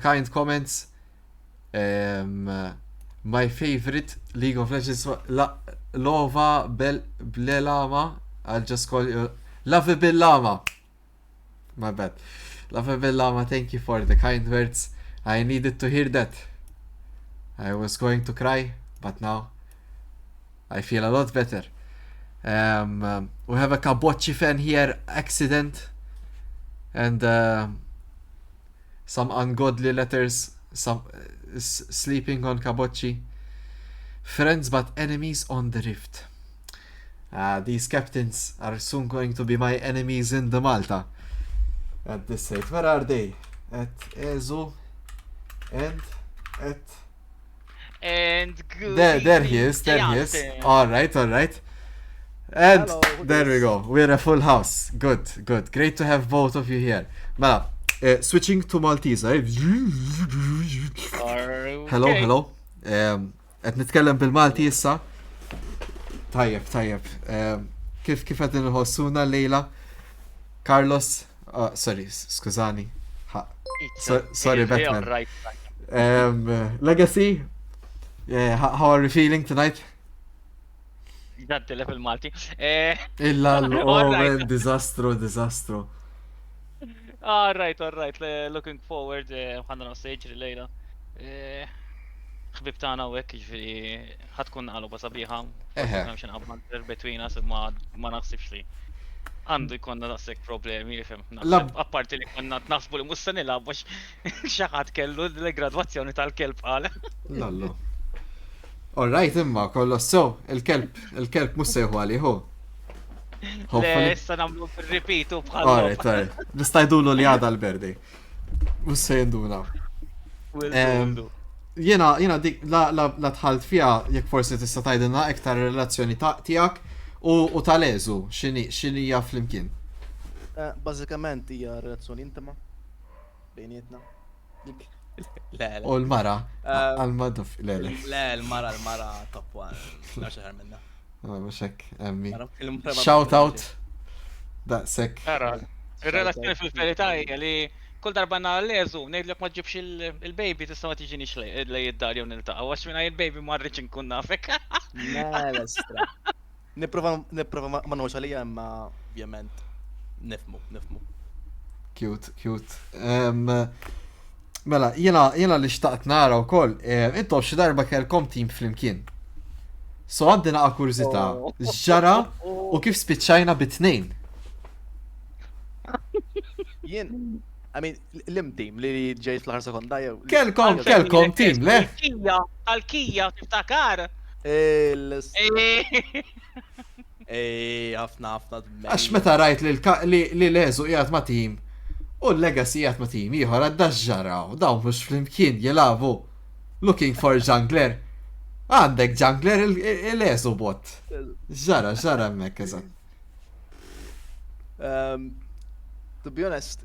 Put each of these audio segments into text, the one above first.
kind comments. My favorite League of Legends Lova Blelama. I'll just call you Lovable Llama. My bad. Lovable Llama, thank you for the kind words. I needed to hear that. I was going to cry, but now I feel a lot better. We have a Kabocci fan here, accident, and some ungodly letters, some sleeping on Kabocci. Friends but enemies on the rift. These captains are soon going to be my enemies in the Malta. At this rate, where are they? At Ezo and at... And good There he is, there he is. Alright. And Hello, there we go. We're a full house. Good. Great to have both of you here. Mela, switching to Maltese, eh? Hello. Qed nitkellem bil-Malti issa. Tajjeb. Kif qed inħossuna lejla? Carlos, sorry, skużani. Sorry, Batman. Right. Legacy, how are you feeling tonight? That level Malti. Man, disastro. All right. Looking forward. ħanna stage lejla. ħbib tagħna hekk jiġifieri ħatkun qalu sabiħa. Hemm xi nqabbad between us ma naħsibx li għandu jkollna daqshekk problemi fhem. Apparti li konna naħsbu li mhux se nilgħab għax xi ħadd kellu l-gradwazzjoni tal-kelb qal. Lallu. All right, imma kollox so, il-kelb mhux se jħu għalih hu. Le, issa nagħmlu fir-repeatu bħal. All right. Nista' jdulu li għadha l-berdi. Mhux se jinduna. Jiena dik la tħalt fiha jekk forsi tista' tgħidilna iktar relazzjoni tiegħek u tal-Eżu x'inhi hija flimkien. Bażikament hija relazzjoni intima bejnietna. Le. U l-mara għal-maduf le. Le, l-mara top one. Naxa ħar minna. Mhux hekk, emmi. Shout out. Daqshekk. Ir-relazzjoni fil-verità hija li kull darba nagħleżu ngħidlek ma tġibx il-baby tista' ma tiġinix lej id-dar jew niltaqgħu għax mingħajr il-baby ma rridx inkun nafek. Le, stra. Nipprova ma nħux għalija imma ovvjament nifmu. Cute. Mela, jiena li xtaqt nara wkoll, intom xi darba kellkom tim flimkien. So għandi naqa' kurżità ġara u kif spiċċajna bit-tnejn. Jien, l-imtim li ġejt fl-ħar sekonda jew. Kelkom tim, le? Tal-Kija tiftakar. Ħafna. Għax meta rajt li l-Eżu qiegħed ma' tim u l-Legacy qiegħed ma' tim ieħor għadda ġġaraw dawn mhux flimkien jilagħbu looking for jungler. Għandek jungler il-Eżu bot. Ġara hemmhekk eżatt. To be honest,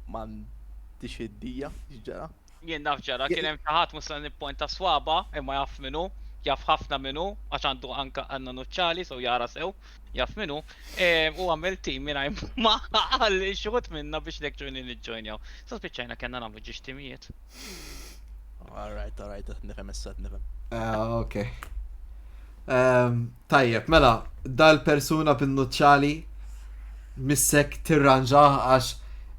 m'għandix idea x'ġara. Jien naf ġara kien hemm ħadd mhux se nippointa swaba imma jaf minnu. Jaf ħafna minnu, għax għandu anka għanna nuċċali, so jara sew, jaf minnu, u għamil tim minna ma għal xuħut minna biex lekċuni nġġojnjaw. So spiċċajna kena namlu ġiġ timijiet. Alright, nifem issa, nifem. Ok. Tajjeb, mela, dal-persuna bin-nuċċali missek tirranġa għax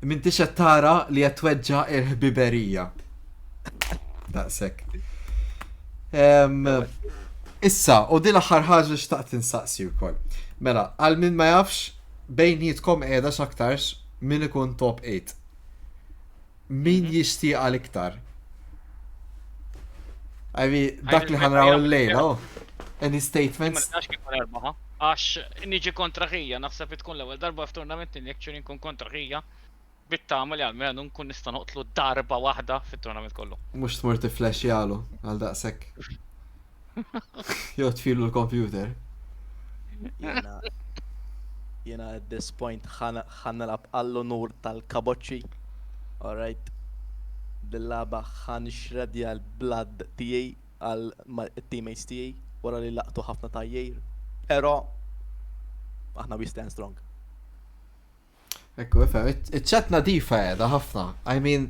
minti tara li jatweġġa il-ħbiberija. Daqsek. Issa, u di l-aħħar ħaġa xtaqt insaqsi wkoll. Mela, għal min ma jafx bejnietkom qiegħda x'aktarx min ikun top 8. Min jixtieq għal iktar? Dak li ħanraw l-lejla, Any statements? Għax niġi kontra ħija, naħseb tkun l-ewwel darba f'turnament li jekk nkun kontra ħija. Bittama li għalmenu nkun nista' noqtlu darba waħda fit-turnament kollu. Mhux tmur tiflash jagħlu għal daqshekk. Jew tfilu l-computer. Jena at this point ħan nilab għall-onur tal-Kabocci. Alright. Dil-laba ħan xredja l-blood tiegħi għal-teammates tiegħi wara li laqtu ħafna tajjejr. Però aħna we stand strong. Ekku, iċ-ċat nadifa qiegħda ħafna. I mean,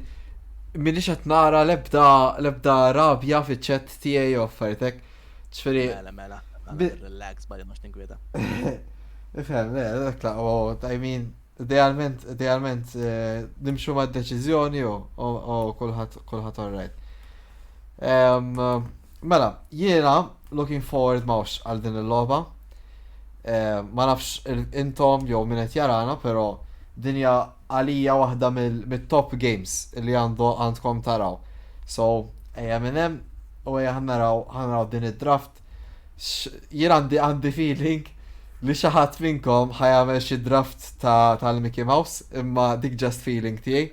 minix qed nara l-ebda rabja fiċ-chat tiegħi offertek. ċifieri. Mela, Bi- relax bħalli mux tinkweta. Ifhem, dak la, I mean, idealment nimxu ma' deċiżjoni u kulħadd alright. Mela, jiena looking forward mawx għal din il-logħba. Ma nafx intom jew min qed jarana, però dinja għalija waħda mill-top games li għandkom taraw. So, ejja minn hemm u ejja ħannaraw din id-draft. Jien għandi feeling li xi ħadd minnkom ħajamel xi draft tal-Mickey Mouse, imma dik just feeling tiegħi.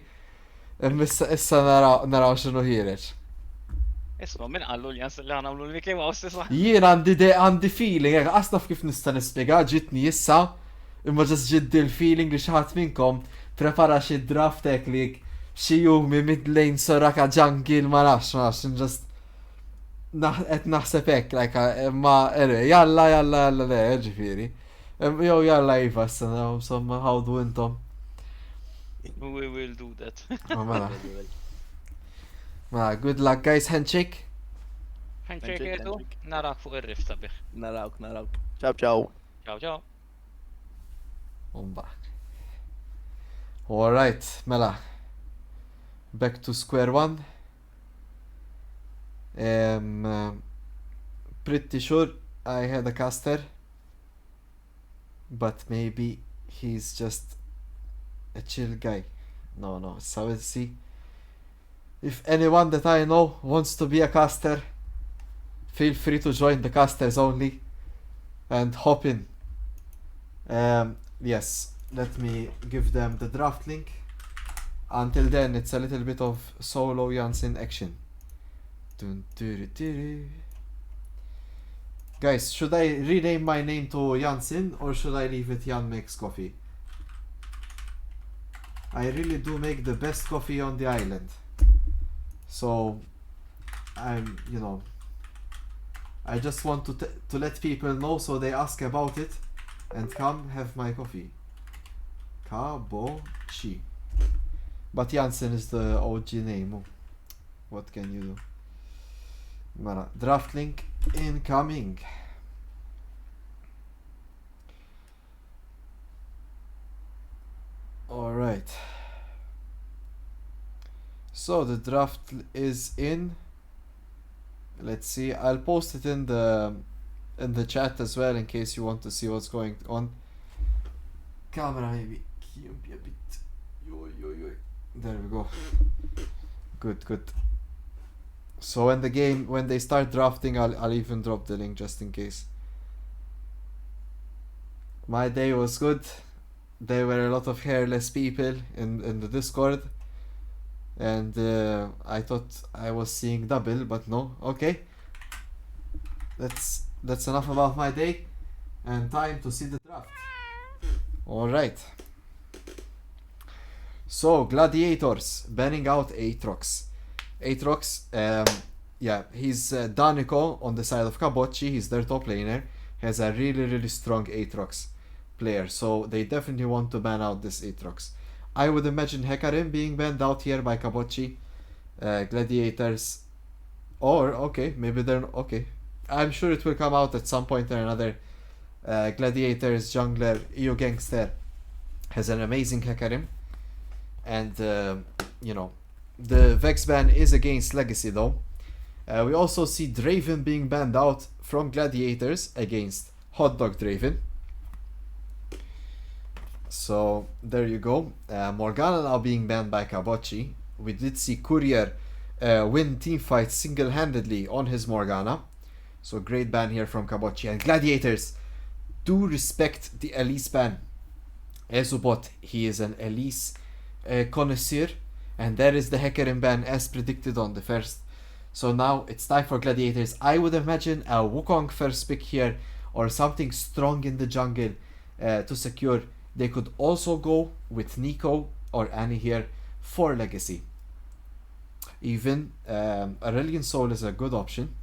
Issa naraw x'inhu ħireġ. Isma' min qallu li li ħanamlu l-Mickey Mouse issa. Jien għandi feeling, għasnaf kif nista' nispjega, ġitni issa, imma ġast ġiddi l-feeling li xi ħadd minnkom prepara xi draft teklik xi jumi mid-lane Soraka Jungle ma nafx, just qed naħseb hekk, ma jalla le, ġifieri. Jew jalla iva insomma ħawdu intom. We will do that. Ma good luck guys, handshake. Handshake edu, narak fuq ir-rif sabiħ. Narawk. Ciao, ciao. Ciao ciao. Umba. Alright, mela. Back to square one. Pretty sure I had a caster, but maybe he's just a chill guy. No, so we'll see. If anyone that I know wants to be a caster, feel free to join the casters only and hop in. Yes, let me give them the draft link. Until then, it's a little bit of solo Jansen action. Guys, should I rename my name to Jansen or should I leave it Jan Makes Coffee? I really do make the best coffee on the island. So, I just want to let people know so they ask about it and come have my coffee. Kabochi. But Jansen is the OG name. What can you do? Mara, draft link incoming. Alright. So the draft is in. Let's see. I'll post it in the chat as well in case you want to see what's going on. Camera maybe. A bit. There we go. Good. So when they start drafting, I'll even drop the link just in case. My day was good. There were a lot of hairless people in the Discord, and I thought I was seeing double, but no. Okay, that's enough about my day, and time to see the draft. All right. So Gladiators banning out Aatrox. Aatrox, yeah, he's Danico on the side of Kabochi. He's their top laner. He has a really strong Aatrox player, so they definitely want to ban out this Aatrox. I would imagine Hecarim being banned out here by Kabochi. Gladiators, or okay, maybe they're okay. I'm sure it will come out at some point or another. Gladiators jungler EU Gangster has an amazing Hecarim, and the Vex ban is against Legacy though. We also see Draven being banned out from Gladiators against Hotdog Draven. So there you go. Morgana now being banned by Kabochi. We did see Courier win teamfights single-handedly on his Morgana. So great ban here from Kabochi. And Gladiators do respect the Elise ban. Ezubot, he is an Elise connoisseur. And there is the Hecarim ban as predicted on the first. So now it's time for Gladiators. I would imagine a Wukong first pick here or something strong in the jungle to secure. They could also go with Nico or Annie here for Legacy. Even Aurelion Soul is a good option.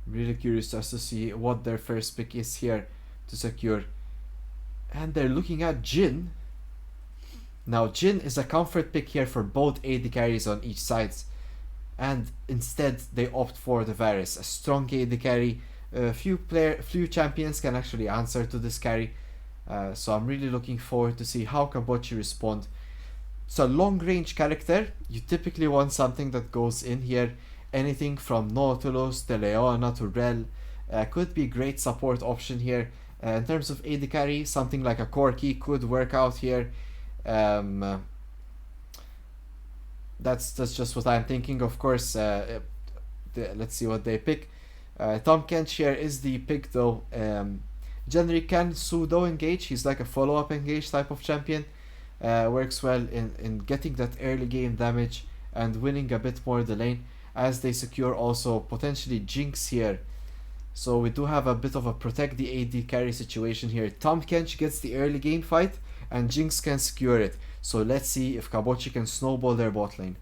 Really curious just to see what their first pick is here to secure. And they're looking at Jhin. Now Jin is a comfort pick here for both AD carries on each side, and instead they opt for the Varus, a strong AD carry. Few champions can actually answer to this carry, so I'm really looking forward to see how Kabochi respond. It's a long range character. You typically want something that goes in here. Anything from Nautilus to Leona to Rel could be great support option here. In terms of AD carry, something like a Corki could work out here. That's just what I'm thinking. Of course, let's see what they pick. Tom Kench here is the pick though. Generally can pseudo engage. He's like a follow-up engage type of champion. Works well in getting that early game damage and winning a bit more the lane, as they secure also potentially Jinx here. So we do have a bit of a protect the AD carry situation here. Tom Kench gets the early game fight and Jinx can secure it. So let's see if Kabochi can snowball their bot lane.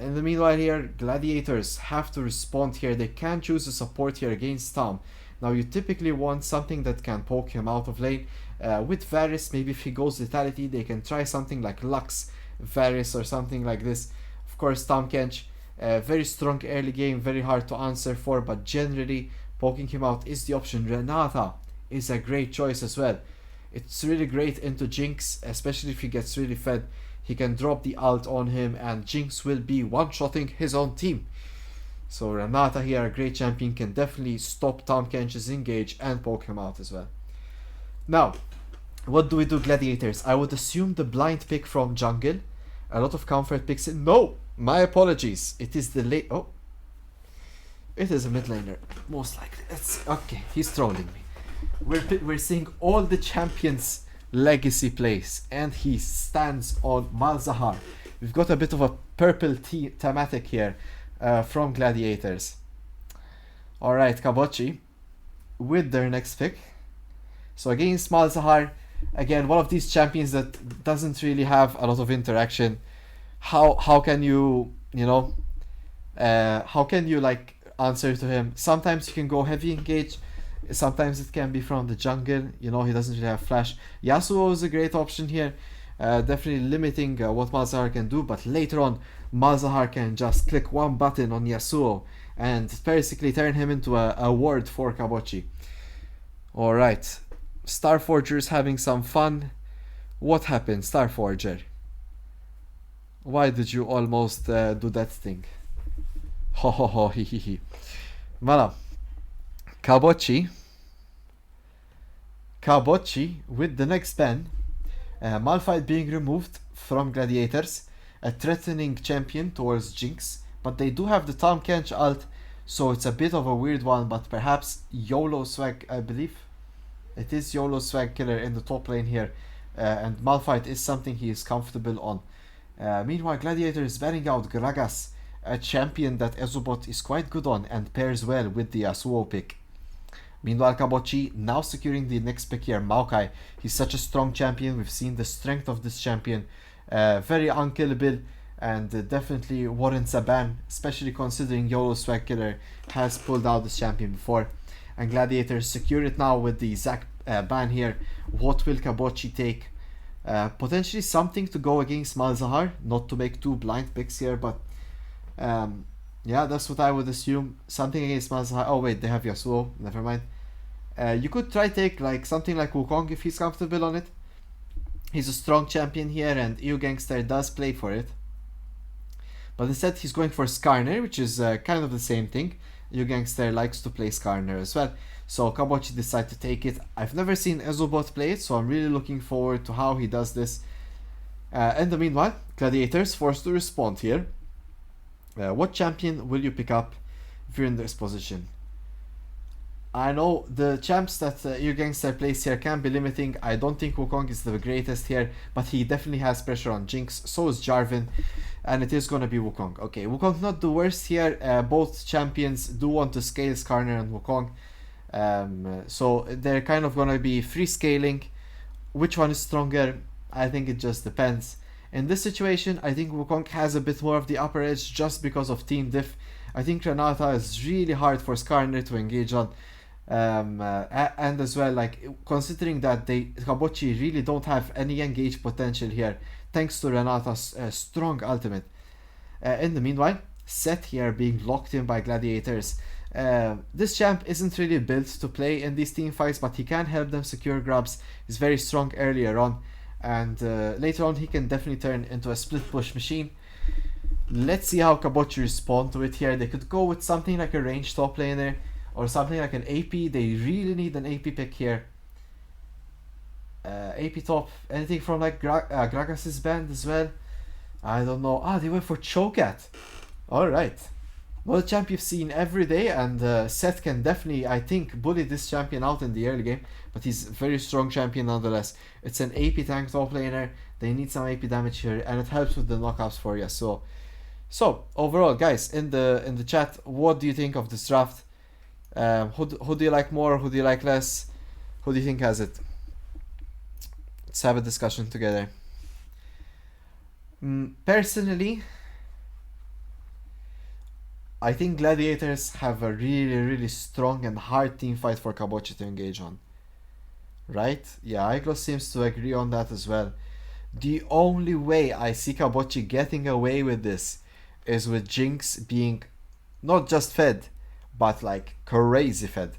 In the meanwhile here, Gladiators have to respond here. They can choose a support here against Tom. Now you typically want something that can poke him out of lane. With Varus, maybe if he goes Lethality, they can try something like Lux Varus or something like this. Of course, Tom Kench, very strong early game, very hard to answer for, but generally poking him out is the option. Renata is a great choice as well. It's really great into Jinx, especially if he gets really fed. He can drop the ult on him and Jinx will be one-shotting his own team. So Renata here, a great champion, can definitely stop Tom Kench's engage and poke him out as well. Now, what do we do, Gladiators? I would assume the blind pick from jungle. A lot of comfort picks in. No! My apologies. It is the late... Oh. It is a mid laner. Most likely. It's... Okay, he's trolling me. We're seeing all the champions legacy plays. And he stands on Malzahar. We've got a bit of a purple thematic here from Gladiators. Alright, Kabochi with their next pick. So against Malzahar, again, one of these champions that doesn't really have a lot of interaction. How can you, how can you like answer to him? Sometimes you can go heavy engage. Sometimes it can be from the jungle. He doesn't really have flash. Yasuo is a great option here. Definitely limiting what Malzahar can do, but later on Malzahar can just click one button on Yasuo and basically turn him into a ward for Kabochi. Alright, Starforger's having some fun. What happened, Starforger? Why did you almost do that thing? Ho ho ho, he he he. Voilà. Kabochi with the next ban. Malphite being removed from Gladiators, a threatening champion towards Jinx, but they do have the Tom Kench ult, so it's a bit of a weird one, but perhaps YOLO Swag, I believe. It is YOLO Swag Killer in the top lane here, and Malphite is something he is comfortable on. Meanwhile, Gladiator is banning out Gragas, a champion that Ezobot is quite good on and pairs well with the Yasuo pick. Meanwhile, Kabochi now securing the next pick here, Maokai. He's such a strong champion. We've seen the strength of this champion. Very unkillable and definitely warrants a ban, especially considering YOLO Swag Killer has pulled out this champion before. And Gladiators secure it now with the Zac ban here. What will Kabochi take? Potentially something to go against Malzahar, not to make two blind picks here, but yeah, that's what I would assume. Something against Malzahar. Oh wait, they have Yasuo, never mind. You could try take like something like Wukong if he's comfortable on it. He's a strong champion here and EU Gangster does play for it. But instead he's going for Skarner, which is kind of the same thing. EU Gangster likes to play Skarner as well. So Kabochi decided to take it. I've never seen Ezobot play it, so I'm really looking forward to how he does this. In the meanwhile, Gladiators forced to respond here. What champion will you pick up if you're in this position? I know the champs that EU Gangster plays here can be limiting. I don't think Wukong is the greatest here, but he definitely has pressure on Jinx. So is Jarvan, and it is going to be Wukong. Okay, Wukong not the worst here. Both champions do want to scale Skarner and Wukong. So they're kind of going to be free scaling. Which one is stronger? I think it just depends. In this situation, I think Wukong has a bit more of the upper edge just because of team diff. I think Renata is really hard for Skarner to engage on. And as well, like considering that Kabochi really don't have any engage potential here, thanks to Renata's strong ultimate. In the meanwhile, Seth here being locked in by gladiators. This champ isn't really built to play in these team fights, but he can help them secure grabs. He's very strong earlier on, and later on he can definitely turn into a split push machine. Let's see how Kabochi respond to it here. They could go with something like a ranged top laner or something like an AP. They really need an AP pick here. AP top, anything from like Gragas's band as well. I don't know. They went for Cho'Gath. Alright. Not a champ you've seen every day, and Seth can definitely, I think, bully this champion out in the early game, but he's a very strong champion nonetheless. It's an AP tank top laner. They need some AP damage here, and it helps with the knockouts for you. So overall, guys, in the chat, what do you think of this draft? Who do you like more? Who do you like less? Who do you think has it? Let's have a discussion together. Personally, I think gladiators have a really strong and hard team fight for Kabochi to engage on. Right? Yeah, Iglo seems to agree on that as well. The only way I see Kabochi getting away with this is with Jinx being not just fed, but like crazy fed.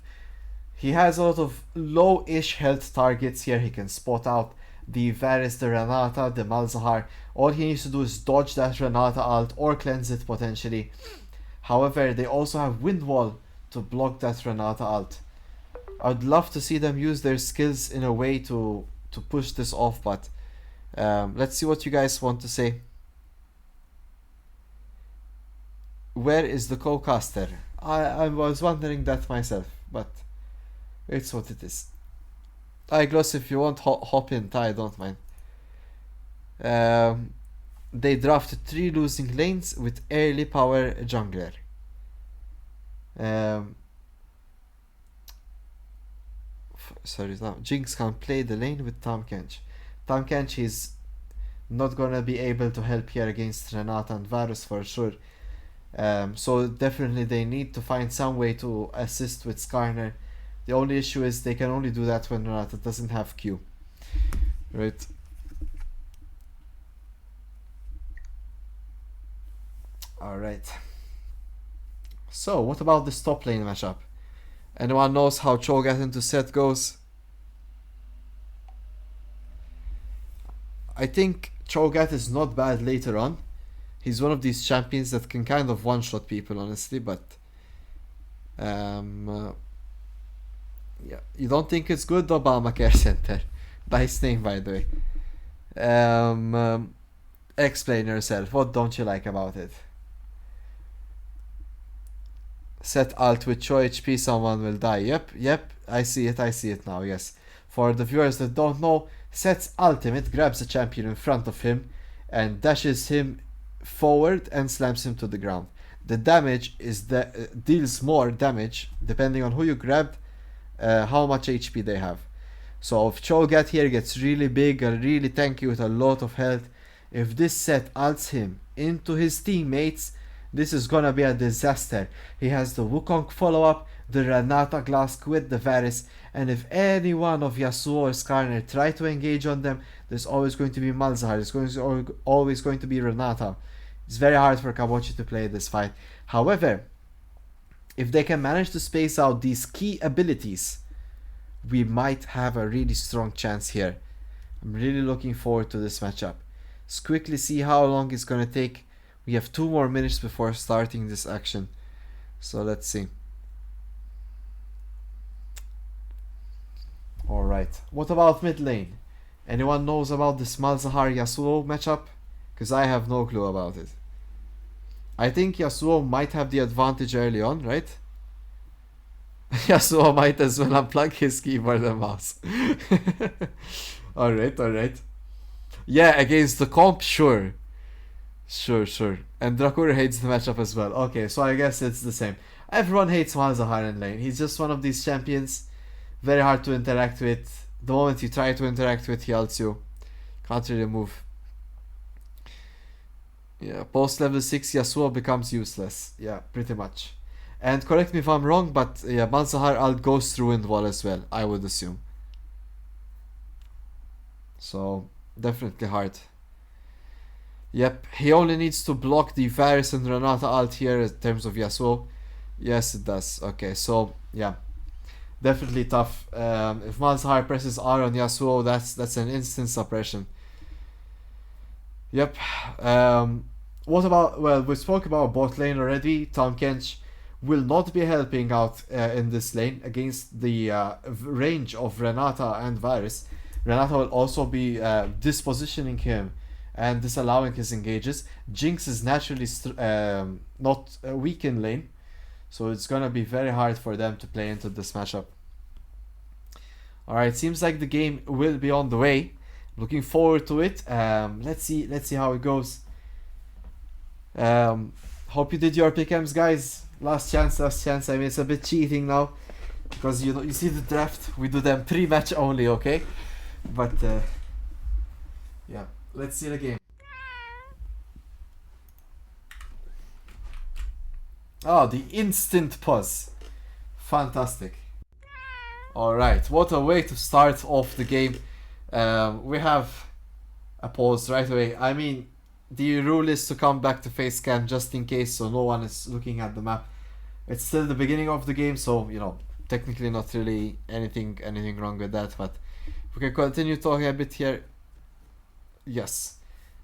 He has a lot of low-ish health targets here. He can spot out the Varus, the Renata, the Malzahar. All he needs to do is dodge that Renata ult or cleanse it potentially. However, they also have Wind Wall to block that Renata ult. I'd love to see them use their skills in a way to push this off, but let's see what you guys want to say. Where is the co-caster? I was wondering that myself, but it's what it is. Gloss, if you want, hop in, I don't mind. They drafted 3 losing lanes with early power jungler. Sorry, now Jinx can play the lane with Tahm Kench. Tahm Kench is not gonna be able to help here against Renata and Varus for sure. So definitely they need to find some way to assist with Skarner. The only issue is they can only do that when Renata doesn't have Q. Right. Alright. So, what about this top lane matchup? Anyone knows how Cho'Gath into Seth goes? I think Cho'Gath is not bad later on. He's one of these champions that can kind of one-shot people, honestly, but... yeah, you don't think it's good, Obamacare Center? Nice name, by the way. Explain yourself. What don't you like about it? Set alt with Cho HP, someone will die. Yep, I see it now, yes. For the viewers that don't know, Set's ultimate grabs a champion in front of him and dashes him forward and slams him to the ground. The damage is deals more damage depending on who you grabbed, how much HP they have. So if Cho'Gath here gets really big and really tanky with a lot of health, if this Set ults him into his teammates, this is gonna be a disaster. He has the Wukong follow-up, the Renata Glask with the Varus, and if any one of Yasuo or Skarner try to engage on them, there's always going to be Malzahar, there's always going to be Renata. It's very hard for Kabochi to play this fight. However, if they can manage to space out these key abilities, we might have a really strong chance here. I'm really looking forward to this matchup. Let's quickly see how long it's gonna take. We have 2 more minutes before starting this action. So let's see. Alright, what about mid lane? Anyone knows about this Malzahar Yasuo matchup? Because I have no clue about it. I think Yasuo might have the advantage early on, right? Yasuo might as well unplug his keyboard and mouse. Alright. Yeah, against the comp, sure. Sure. And Drakur hates the matchup as well. Okay, so I guess it's the same. Everyone hates Malzahar in lane. He's just one of these champions. Very hard to interact with. The moment you try to interact with, he ults you. Can't really move. Yeah, post level 6 Yasuo becomes useless. Yeah, pretty much. And correct me if I'm wrong, but yeah, Malzahar outgoes through Wind Wall as well, I would assume. So, definitely hard. Yep, he only needs to block the Varus and Renata ult here in terms of Yasuo. Yes, it does. Okay, so, yeah. Definitely tough. If Malzahar presses R on Yasuo, that's an instant suppression. Yep. What about... Well, we spoke about bot lane already. Tahm Kench will not be helping out in this lane against the range of Renata and Varus. Renata will also be dispositioning him and disallowing his engages. Jinx is naturally not weak in lane, so it's gonna be very hard for them to play into this matchup. Alright, seems like the game will be on the way. Looking forward to it. Let's see how it goes. Hope you did your pick'ems, guys. Last chance. I mean, it's a bit cheating now because you see the draft, we do them pre-match only, okay? But yeah, let's see the game. Oh, the instant pause. Fantastic. Alright, what a way to start off the game. We have a pause right away. I mean, the rule is to come back to face scan just in case, so no one is looking at the map. It's still the beginning of the game, so you know, technically not really anything wrong with that, but we can continue talking a bit here. Yes,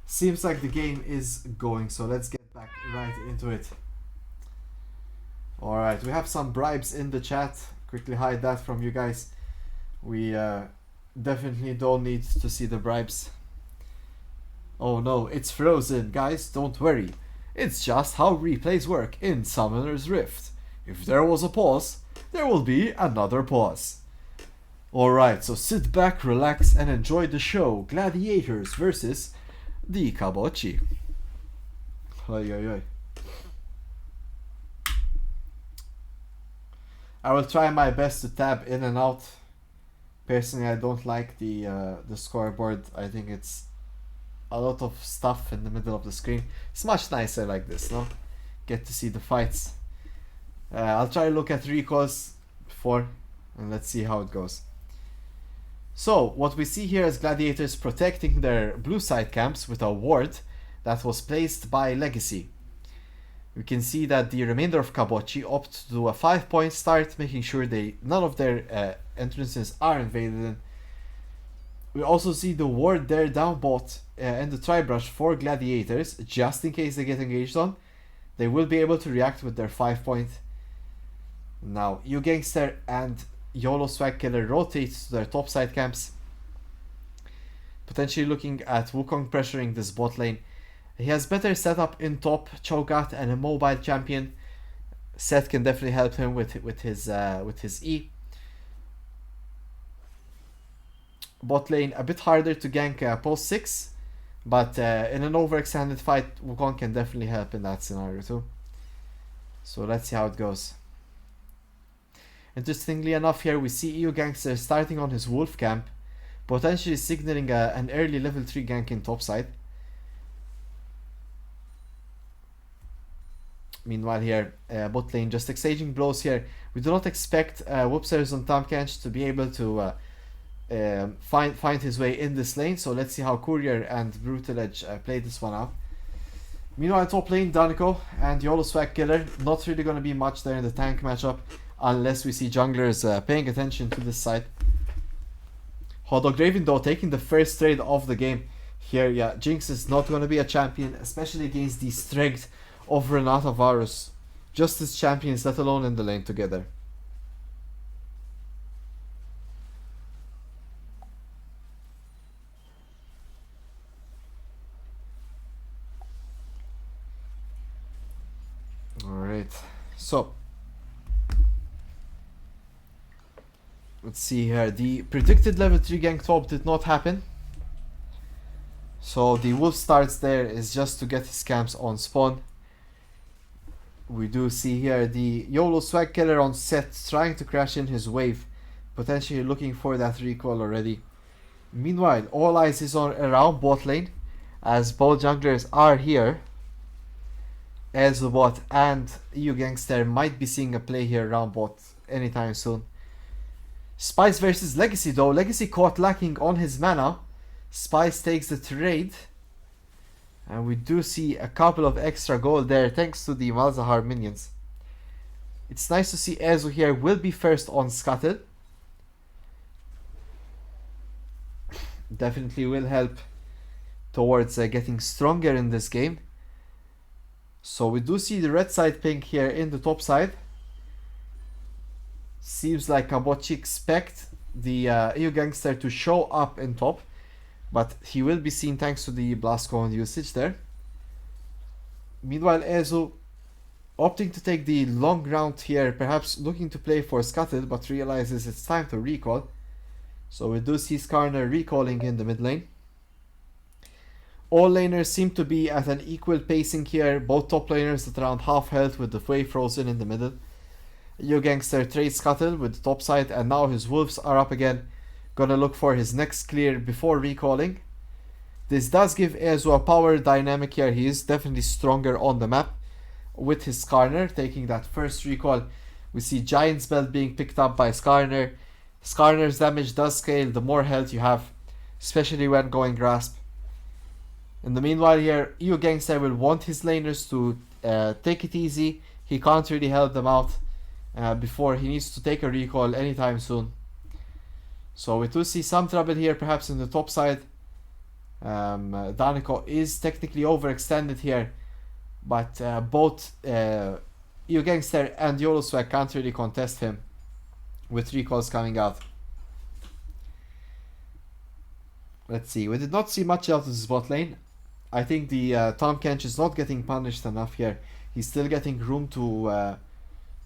seems like the game is going, so let's get back right into it. Alright, we have some bribes in the chat. Quickly hide that from you guys. We definitely don't need to see the bribes. Oh no, it's frozen, guys, don't worry. It's just how replays work in Summoner's Rift. If there was a pause, there will be another pause. Alright, so sit back, relax, and enjoy the show. Gladiators versus the Kabochi. Oi, oi, oi. I will try my best to tab in and out. Personally, I don't like the scoreboard. I think it's a lot of stuff in the middle of the screen. It's much nicer like this, no? Get to see the fights. I'll try to look at recalls before, and let's see how it goes. So, what we see here is Gladiators protecting their blue side camps with a ward that was placed by Legacy. We can see that the remainder of Kabochi opt to do a 5-point start, making sure none of their entrances are invaded in. We also see the ward there down bot in the tri-brush for Gladiators, just in case they get engaged on. They will be able to react with their 5-point. Now, You Gangster and YOLO Swag Killer rotate to their top side camps, potentially looking at Wukong pressuring this bot lane. He has better setup in top, Cho'Gath, and a mobile champion. Seth can definitely help him with his E. Bot lane a bit harder to gank post 6, but in an overextended fight, Wukong can definitely help in that scenario too. So let's see how it goes. Interestingly enough, here we see EU Gangster starting on his Wolf camp, potentially signaling an early level 3 gank in topside. Meanwhile here, bot lane just exchanging blows here. We do not expect Whoopsers on Tahm Kench to be able to find his way in this lane, so let's see how Courier and Brutal Edge play this one out. Meanwhile, top lane, Danico and YOLO Swag Killer. Not really going to be much there in the tank matchup, unless we see junglers paying attention to this side. Hotdog Draven though taking the first trade of the game here. Yeah, Jinx is not going to be a champion, especially against the strength of Renata Varus. Just as champions, let alone in the lane together. Alright, so let's see here. The predicted level 3 gank top did not happen. So the wolf starts there is just to get his camps on spawn. We do see here the YOLO Swag Killer on set trying to crash in his wave, potentially looking for that recall already. Meanwhile, all eyes is on around bot lane as both junglers are here. Elzobot and EU Gangster might be seeing a play here around bot anytime soon. Spice versus Legacy though. Legacy caught lacking on his mana. Spice takes the trade. And we do see a couple of extra gold there thanks to the Malzahar minions. It's nice to see Ezu here will be first on Scuttle. Definitely will help towards getting stronger in this game. So we do see the red side pink here in the top side. Seems like Kabochi expect the EU Gangster to show up in top. But he will be seen thanks to the Blast Cone usage there. Meanwhile, Ezu opting to take the long route here, perhaps looking to play for Scuttle, but realizes it's time to recall. So we do see Skarner recalling in the mid lane. All laners seem to be at an equal pacing here, both top laners at around half health with the Way Frozen in the middle. EU Gangster trades Scuttle with the top side, and now his wolves are up again. Gonna look for his next clear before recalling. This does give Ezu a power dynamic here. He is definitely stronger on the map with his Skarner taking that first recall. We see Giant's Belt being picked up by Skarner. Skarner's damage does scale the more health you have, especially when going Grasp. In the meanwhile here, EU Gangster will want his laners to take it easy. He can't really help them out before he needs to take a recall anytime soon. So we do see some trouble here perhaps in the top side. Daniko is technically overextended here, but both EU Gangster and YOLO Swag can't really contest him with recalls coming out. Let's see, we did not see much out of this bot lane. I think the Tom Kench is not getting punished enough here. He's still getting room to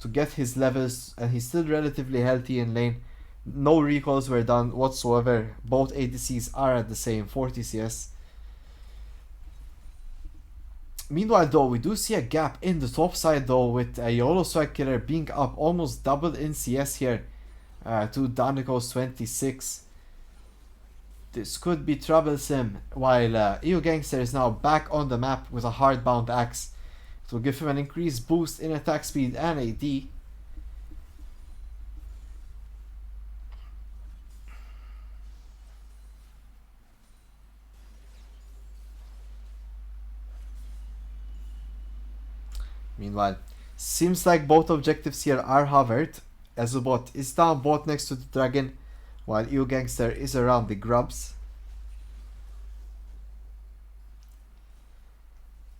get his levels, and he's still relatively healthy in lane. No recalls were done whatsoever. Both ADCs are at the same 40 CS. Meanwhile though, we do see a gap in the top side though, with a YOLO Swag Killer being up almost double in CS here to Daniko's 26. This could be troublesome, while EU Gangster is now back on the map with a hardbound axe. It will give him an increased boost in attack speed and AD. Meanwhile, seems like both objectives here are hovered. Ezubot is down bot next to the dragon, while EU Gangster is around the grubs.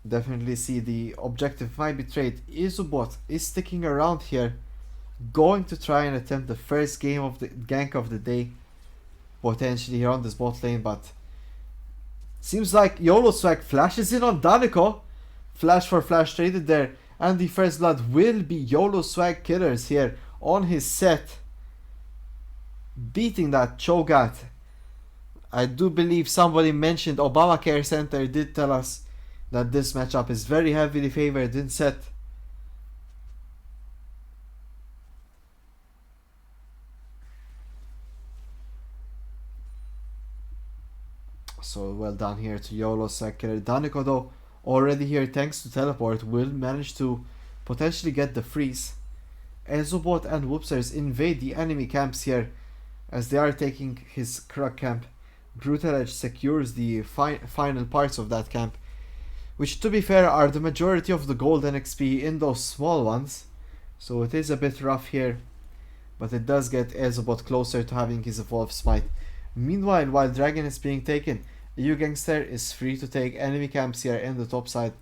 Definitely see the objective might be trade. Ezubot is sticking around here, going to try and attempt the first game of the gank of the day, potentially here on this bot lane, but seems like YOLO Swag flashes in on Daniko. Flash for flash traded there, and the first blood will be YOLO Swag Killers here on his set, beating that Cho'Gath. I do believe somebody mentioned Obamacare Center did tell us that this matchup is very heavily favored in set. So well done here to YOLO Swag Killer. Daniko though, already here thanks to teleport, will manage to potentially get the freeze. Ezubot and Whoopsers invade the enemy camps here as they are taking his Krug camp. Brutal Edge secures the final parts of that camp, which to be fair are the majority of the gold and XP in those small ones. So it is a bit rough here, but it does get Ezubot closer to having his Evolve Smite. Meanwhile, while Dragon is being taken, EU Gangster is free to take enemy camps here in the top side.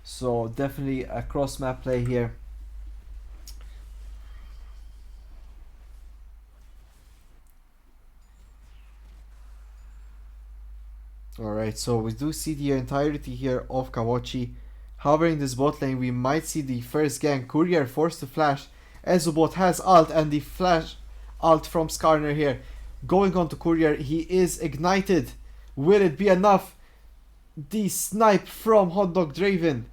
So definitely a cross map play here. Alright, so we do see the entirety here of Kawachi. However, in this bot lane we might see the first gank. Courier forced to flash. Ezubot has ult, and the flash ult from Skarner here. Going on to Courier, he is ignited. Will it be enough? The snipe from Hotdog Draven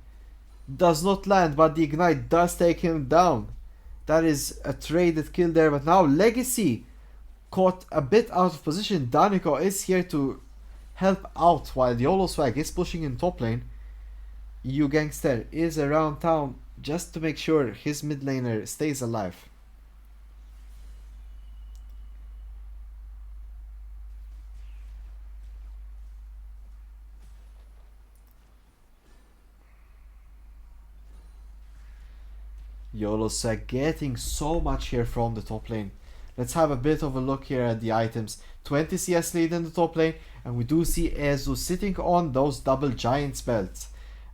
does not land, but the ignite does take him down. That is a traded kill there, but now Legacy caught a bit out of position. Daniko is here to help out while YOLO Swag is pushing in top lane. EU Gangster is around town just to make sure his mid laner stays alive. YOLO's getting so much here from the top lane. Let's have a bit of a look here at the items. 20 CS lead in the top lane, and we do see Ezu sitting on those double giants belts.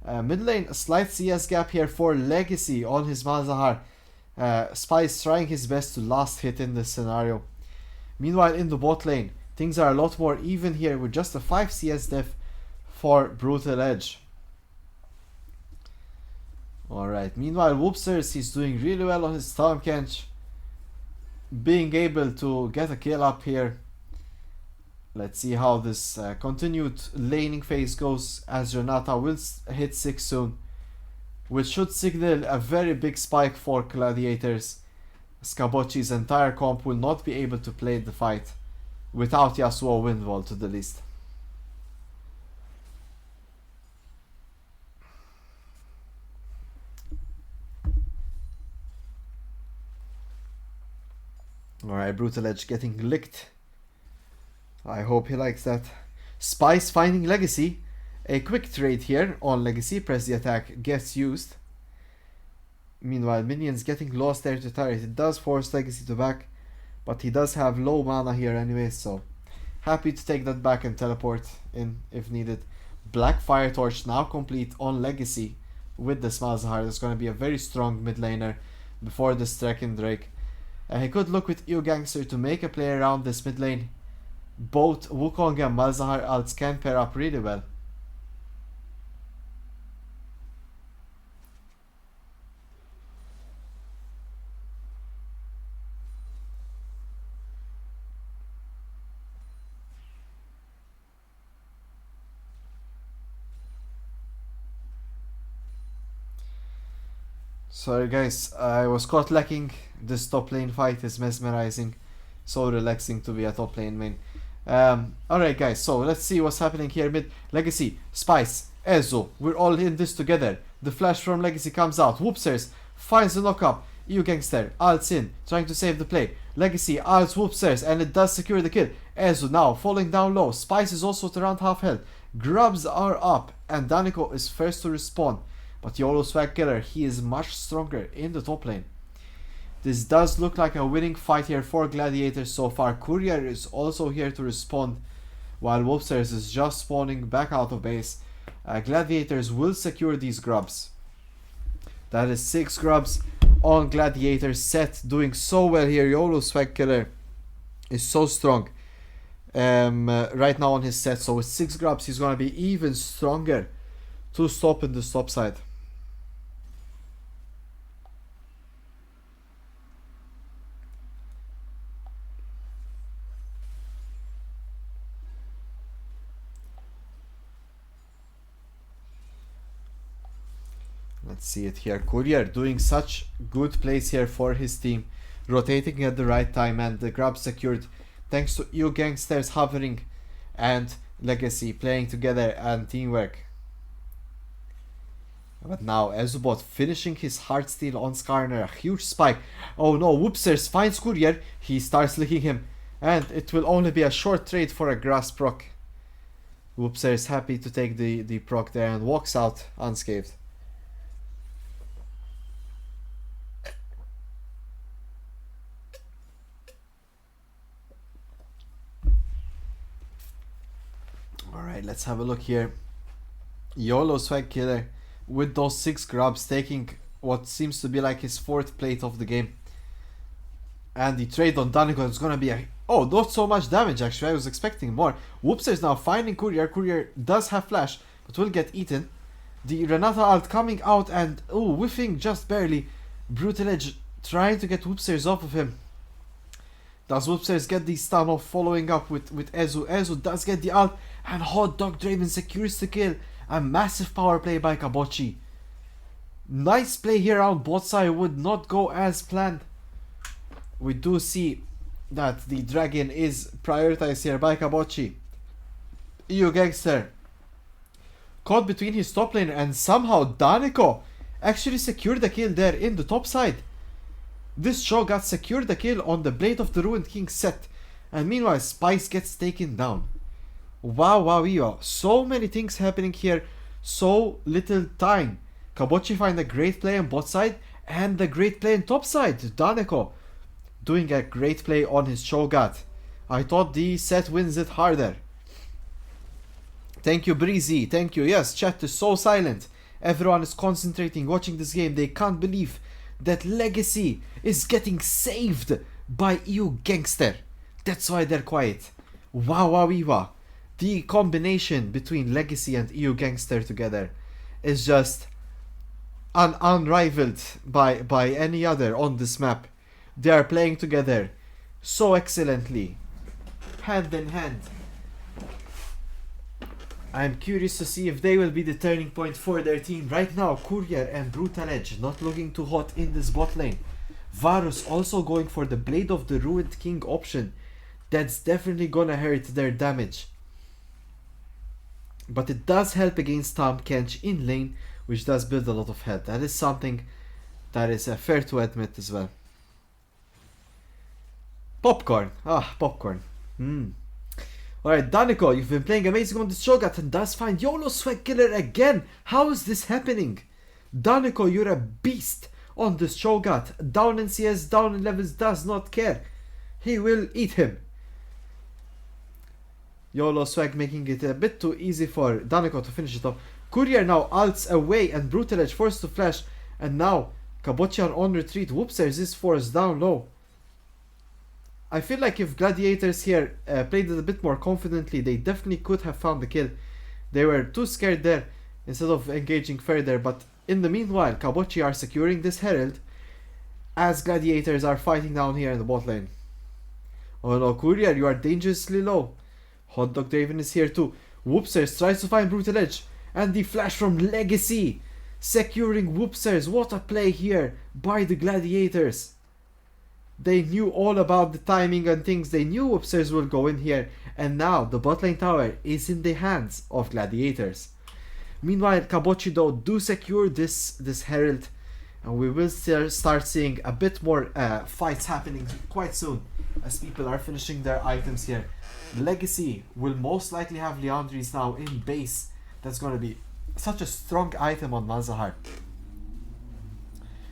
Mid lane, a slight CS gap here for Legacy on his Malzahar. Spice trying his best to last hit in this scenario. Meanwhile, in the bot lane, things are a lot more even here with just a 5 CS diff for Brutal Edge. Alright, meanwhile, Whoopsters, he's doing really well on his Stormkench, being able to get a kill up here. Let's see how this continued laning phase goes, as Renata will hit 6 soon, which should signal a very big spike for Gladiators. Scabocci's entire comp will not be able to play the fight without Yasuo Windwall to the least. Alright, Brutal Edge getting licked. I hope he likes that. Spice finding Legacy. A quick trade here on Legacy. Press the attack, gets used. Meanwhile, minions getting lost there to turret. It does force Legacy to back, but he does have low mana here anyway, so happy to take that back and teleport in if needed. Black Fire Torch now complete on Legacy with the Malzahar. There's going to be a very strong mid laner before this Draken Drake. He could look with EU Gangster to make a play around this mid lane. Both Wukong and Malzahar ults can pair up really well. Sorry guys, I was caught lacking. This top lane fight is mesmerizing. So relaxing to be a top lane main. Alright guys, so let's see what's happening here mid. Legacy, Spice, Ezo, we're all in this together. The flash from Legacy comes out. Whoopsters finds the knockup. EU Gangster ults in, trying to save the play. Legacy ults Whoopsters, and it does secure the kill. Ezo now falling down low. Spice is also at around half health. Grubs are up, and Daniko is first to respawn. But YOLO Swag Killer, he is much stronger in the top lane. This does look like a winning fight here for Gladiators so far. Courier is also here to respond, while Whoopsters is just spawning back out of base. Gladiators will secure these grubs. That is 6 grubs on Gladiators set, doing so well here. YOLO Swag Killer is so strong right now on his set. So with 6 grubs, he's going to be even stronger to stop in the top side. Let's see it here. Courier doing such good plays here for his team, rotating at the right time, and the grab secured thanks to EU Gangsters hovering and Legacy playing together and teamwork. But now Ezubot finishing his Heartsteel on Skarner, a huge spike. Oh no, Whoopsters finds Courier, he starts licking him, and it will only be a short trade for a grass proc. Whoopsters happy to take the proc there and walks out unscathed. Alright, let's have a look here. YOLO Swag Killer with those 6 grubs, taking what seems to be like his 4th plate of the game. And the trade on Daniko is gonna be a... Oh, not so much damage actually, I was expecting more. Whoopster is now finding Courier. Courier does have flash, but will get eaten. The Renata ult coming out and, oh, whiffing just barely. Brutal Edge trying to get Whoopsters off of him. Does Whoopsters get the stun off, following up with Ezu. Ezu does get the ult, and Hot Dog Draven secures the kill. A massive power play by Kabocci. Nice play here on bot side, would not go as planned. We do see that the dragon is prioritized here by Kabocci. EU Gangster caught between his top laner, and somehow Daniko actually secured the kill there in the top side. This Shogat secured the kill on the Blade of the Ruined King set, and meanwhile Spice gets taken down. Wow. So many things happening here, so little time. Kabochi find a great play on bot side and a great play on top side. Daniko doing a great play on his Shogat. I thought the set wins it harder. Thank you, Breezy. Thank you. Yes, chat is so silent. Everyone is concentrating, watching this game. They can't believe that Legacy is getting saved by EU Gangster. That's why they're quiet. Wow. The combination between Legacy and EU Gangster together is just unrivaled by any other on this map. They are playing together so excellently, hand in hand. I'm curious to see if they will be the turning point for their team. Right now, Courier and Brutal Edge not looking too hot in this bot lane. Varus also going for the Blade of the Ruined King option. That's definitely gonna hurt their damage. But it does help against Tahm Kench in lane, which does build a lot of health. That is something that is fair to admit as well. Popcorn. Popcorn. Alright, Daniko, you've been playing amazing on this Shogat and does find YOLO Swag Killer again. How is this happening? Daniko, you're a beast on this Shogat. Down in CS, down in levels, does not care. He will eat him. YOLO Swag making it a bit too easy for Daniko to finish it off. Courier now ults away and Brutal Edge forced to flash. And now Kabochian on retreat. Whoopsers is forced down low. I feel like if Gladiators here played it a bit more confidently, they definitely could have found the kill. They were too scared there instead of engaging further. But in the meanwhile, Kabochi are securing this Herald as Gladiators are fighting down here in the bot lane. Oh no, Courier, you are dangerously low. Hot Dog Draven is here too. Whoopsers tries to find Brutal Edge. And the flash from Legacy. Securing Whoopsers. What a play here by the Gladiators. They knew all about the timing and things. They knew Whoopsers will go in here. And now the bot lane tower is in the hands of Gladiators. Meanwhile, Kabochi though do secure this Herald. And we will start seeing a bit more fights happening quite soon. As people are finishing their items here. Legacy will most likely have Liandry's now in base. That's going to be such a strong item on Malzahar.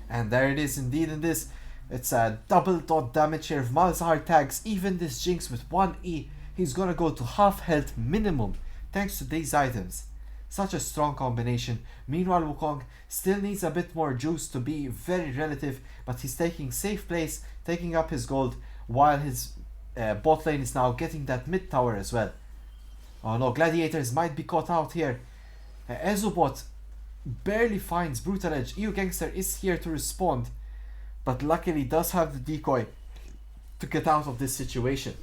And there it is indeed in this. It's a double dot damage here. If Malzahar tags even this Jinx with 1E, he's going to go to half health minimum thanks to these items. Such a strong combination. Meanwhile, Wukong still needs a bit more juice to be very relative, but he's taking safe place, taking up his gold, while his bot lane is now getting that mid tower as well. Oh no, Gladiators might be caught out here. Ezobot barely finds Brutal Edge. EU Gangster is here to respond, but luckily does have the decoy to get out of this situation.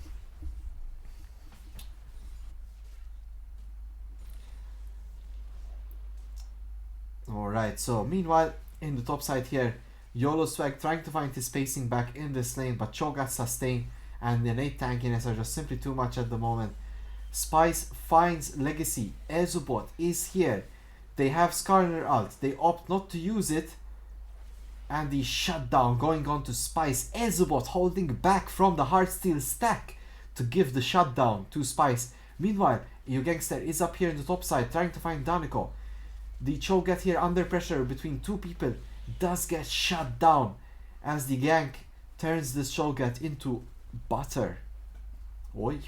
Alright, so meanwhile in the top side here, YOLO Swag trying to find his spacing back in this lane, but Cho'Gath sustain and the innate tankiness are just simply too much at the moment. Spice finds Legacy. Ezobot is here. They have Skarner ult. They opt not to use it. And the shutdown going on to Spice. Ezobot holding back from the Heartsteel stack to give the shutdown to Spice. Meanwhile, EU Gangster is up here in the top side trying to find Daniko. The Cho'Gath here under pressure between two people does get shut down as the gank turns this Cho'Gath into butter. Oi.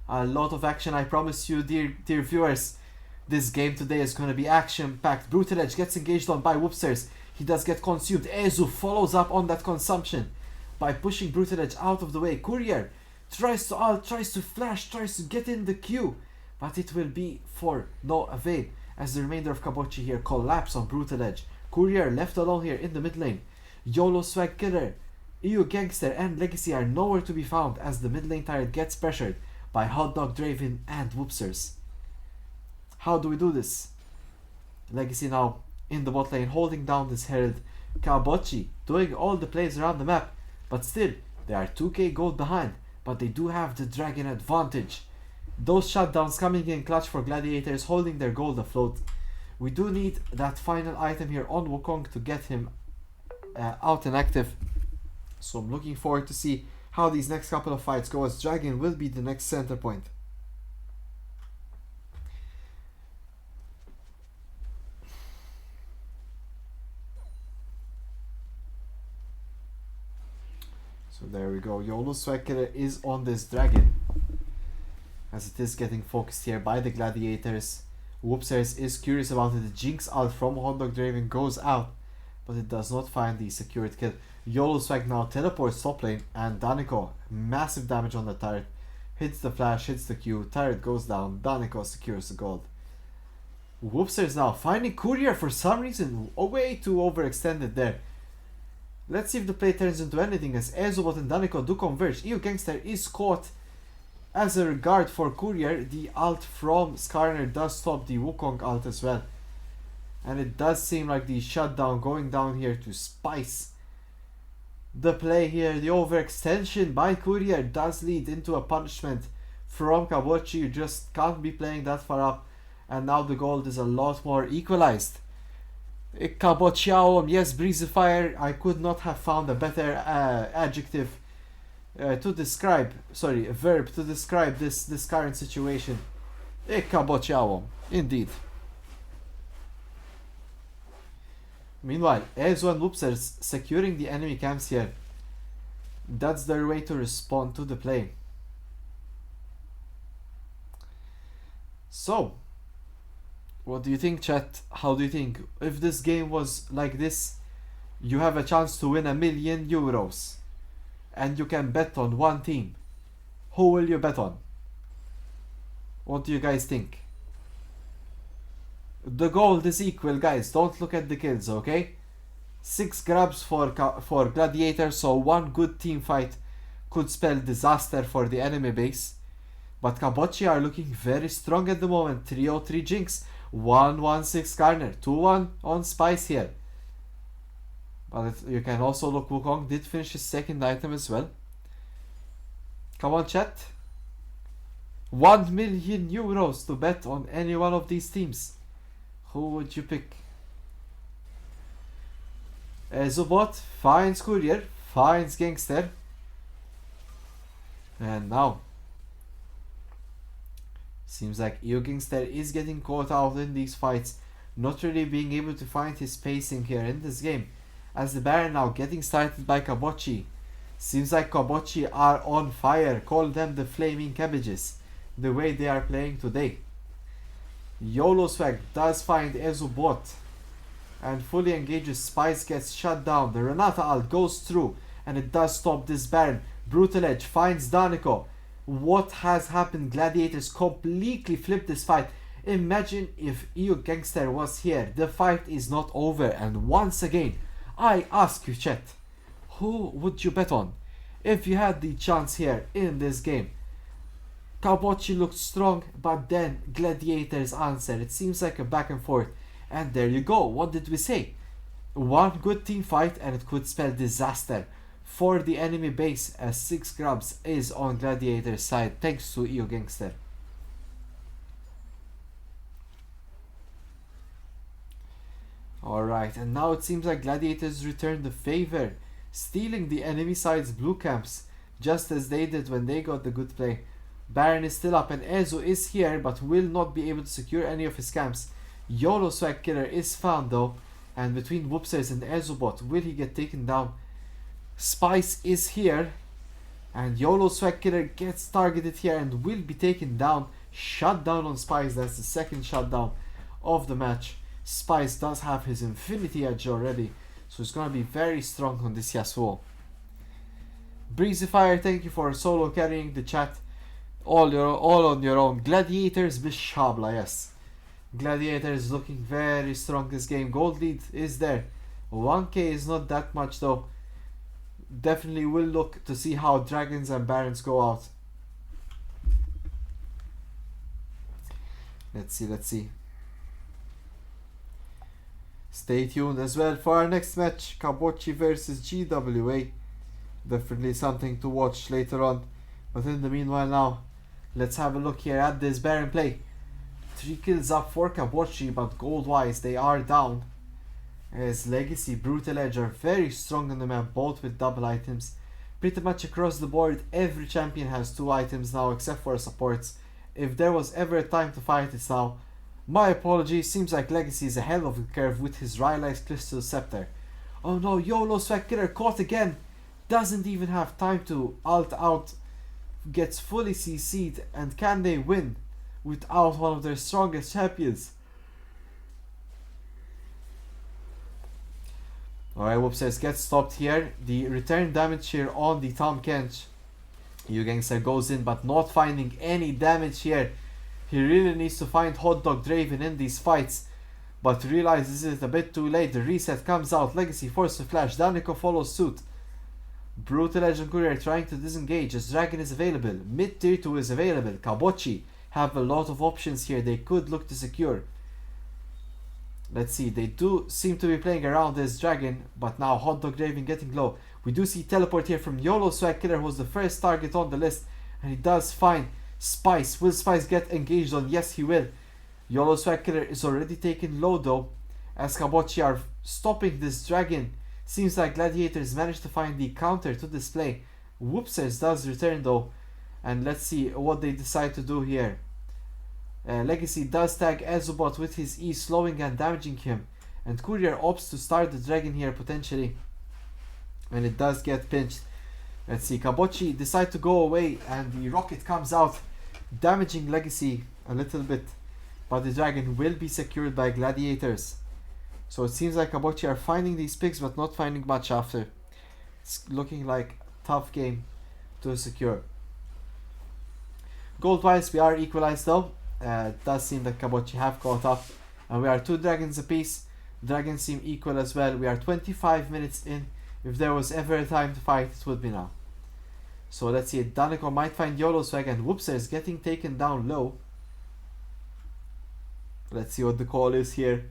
A lot of action, I promise you, dear viewers. This game today is going to be action-packed. Brutal Edge gets engaged on by Whoopsters. He does get consumed. Ezu follows up on that consumption by pushing Brutal Edge out of the way. Courier tries to ult, tries to flash, tries to get in the queue, but it will be for no avail as the remainder of Kabochi here collapse on Brutal Edge. Courier left alone here in the mid lane. YOLO Swag Killer, EU Gangster and Legacy are nowhere to be found as the mid lane turret gets pressured by Hot Dog Draven and Whoopsers. How do we do this? Legacy now in the bot lane holding down this Herald. Kabochi doing all the plays around the map, but still they are 2k gold behind, but they do have the dragon advantage. Those shutdowns coming in clutch for Gladiators, holding their gold afloat. We do need that final item here on Wukong to get him out and active. So I'm looking forward to see how these next couple of fights go, as Dragon will be the next center point. So there we go. YOLO Swagger is on this Dragon, as it is getting focused here by the Gladiators. Whoopsers is curious about it. The Jinx ult from Hot Dog Draven goes out, but it does not find the secured kill. YOLO Swag now teleports top lane, and Daniko, massive damage on the turret. Hits the flash, hits the Q, turret goes down, Daniko secures the gold. Whoopsers now finding Courier for some reason, way too overextended there. Let's see if the play turns into anything, as Ezobot and Daniko do converge. EU Gangster is caught. As a regard for Courier, the ult from Skarner does stop the Wukong ult as well. And it does seem like the shutdown going down here to spice the play here. The overextension by Courier does lead into a punishment from Kabochi. You just can't be playing that far up. And now the gold is a lot more equalized. Kabochiao, yes, Breezy Fire. I could not have found a better adjective to describe, sorry, a verb to describe this current situation. Kabochiao, indeed. Meanwhile, Ezo and Whoopsers securing the enemy camps here. That's their way to respond to the play. So, what do you think, chat? How do you think? If this game was like this, you have a chance to win €1 million. And you can bet on one team. Who will you bet on? What do you guys think? The gold is equal, guys. Don't look at the kills, okay? 6 grabs for Gladiator, so one good team fight could spell disaster for the enemy base. But Kabochi are looking very strong at the moment. 303 Jinx, 116 Garner, 2-1 on Spice here. But you can also look, Wukong did finish his second item as well. Come on, chat. €1 million to bet on any one of these teams. Who would you pick? Zubot finds Courier, finds Gangster. And now, seems like EU Gangster is getting caught out in these fights, not really being able to find his pacing here in this game. As the Baron now getting started by Kabochi. Seems like Kabochi are on fire. Call them the flaming cabbages, the way they are playing today. YOLO Swag does find Ezubot and fully engages. Spice gets shut down. The Renata ult goes through and it does stop this Baron. Brutal Edge finds Daniko. What has happened? Gladiators completely flipped this fight. Imagine if EU Gangster was here. The fight is not over, and once again I ask you, chat, who would you bet on if you had the chance here in this game? Kabochi looked strong, but then Gladiators answered. It seems like a back and forth. And there you go. What did we say? One good team fight and it could spell disaster for the enemy base, as 6 grabs is on Gladiator's side thanks to EU Gangster. Alright, and now it seems like Gladiators return the favor, stealing the enemy side's blue camps, just as they did when they got the good play. Baron is still up and Ezo is here, but will not be able to secure any of his camps. YOLO Swag Killer is found though, and between Whoopsers and Ezobot, will he get taken down? Spice is here, and YOLO Swag Killer gets targeted here and will be taken down. Shut down on Spice, that's the second shutdown of the match. Spice does have his Infinity Edge already, so it's gonna be very strong on this Yasuo. Breezy Fire, thank you for solo carrying the chat. All on your own. Gladiators Bishabla, yes. Gladiators looking very strong this game. Gold lead is there. 1k is not that much though. Definitely will look to see how Dragons and Barons go out. Let's see. Stay tuned as well for our next match, Kabochi versus GWA. Definitely something to watch later on. But in the meanwhile now, Let's have a look here at this Baron play. 3 kills up for Kabochi, but gold wise they are down. As Legacy, Brutal Edge are very strong on the map, both with double items. Pretty much across the board, every champion has 2 items now except for supports. If there was ever a time to fight, it's now. My apologies, seems like Legacy is ahead of the curve with his Rylai's Crystal Scepter. Oh no, YOLO Swag Killer caught again! Doesn't even have time to ult out. Gets fully CC'd, and can they win without one of their strongest champions? Alright, Whoopsers gets stopped here. The return damage here on the Tom Kench. Gangster goes in, but not finding any damage here. He really needs to find Hot Dog Draven in these fights, but realizes it's a bit too late. The reset comes out. Legacy forced to flash. Danico follows suit. Brutal Legend Courier trying to disengage as Dragon is available. Mid tier 2 is available. Kabochi have a lot of options here they could look to secure. Let's see, they do seem to be playing around this Dragon, but now Hot Dog Draven getting low. We do see teleport here from YOLO Swag Killer, who's the first target on the list, and he does find Spice. Will Spice get engaged on? Yes, he will. YOLO Swag Killer is already taken low though, as Kabochi are stopping this Dragon. Seems like Gladiators managed to find the counter to this play. Whoopsers does return though, and let's see what they decide to do here. Legacy does tag Azubot with his E, slowing and damaging him, and Courier opts to start the Dragon here potentially, and it does get pinched. Let's see, Kabochi decide to go away, and the rocket comes out, damaging Legacy a little bit, but the Dragon will be secured by Gladiators. So it seems like Kabochi are finding these picks, but not finding much after. It's looking like a tough game to secure. Gold wise, we are equalized though. It does seem that Kabochi have caught up, and we are 2 dragons apiece. Dragons seem equal as well. We are 25 minutes in. If there was ever a time to fight, it would be now. So let's see, Danico might find YOLO Swag, and Whoopser is getting taken down low. Let's see what the call is here.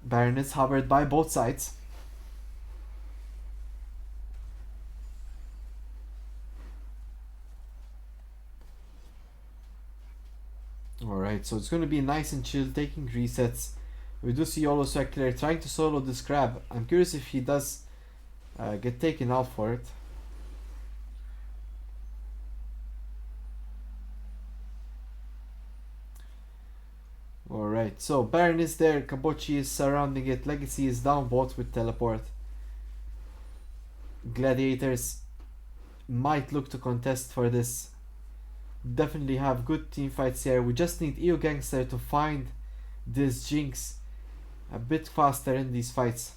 Baron is hovered by both sides. Alright, so it's going to be nice and chill, taking resets. We do see YOLO Swag Killer trying to solo this grab. I'm curious if he does get taken out for it. Alright, so Baron is there, Kabochi is surrounding it, Legacy is down both with teleport. Gladiators might look to contest for this. Definitely have good team fights here. We just need EU Gangster to find this Jinx a bit faster in these fights.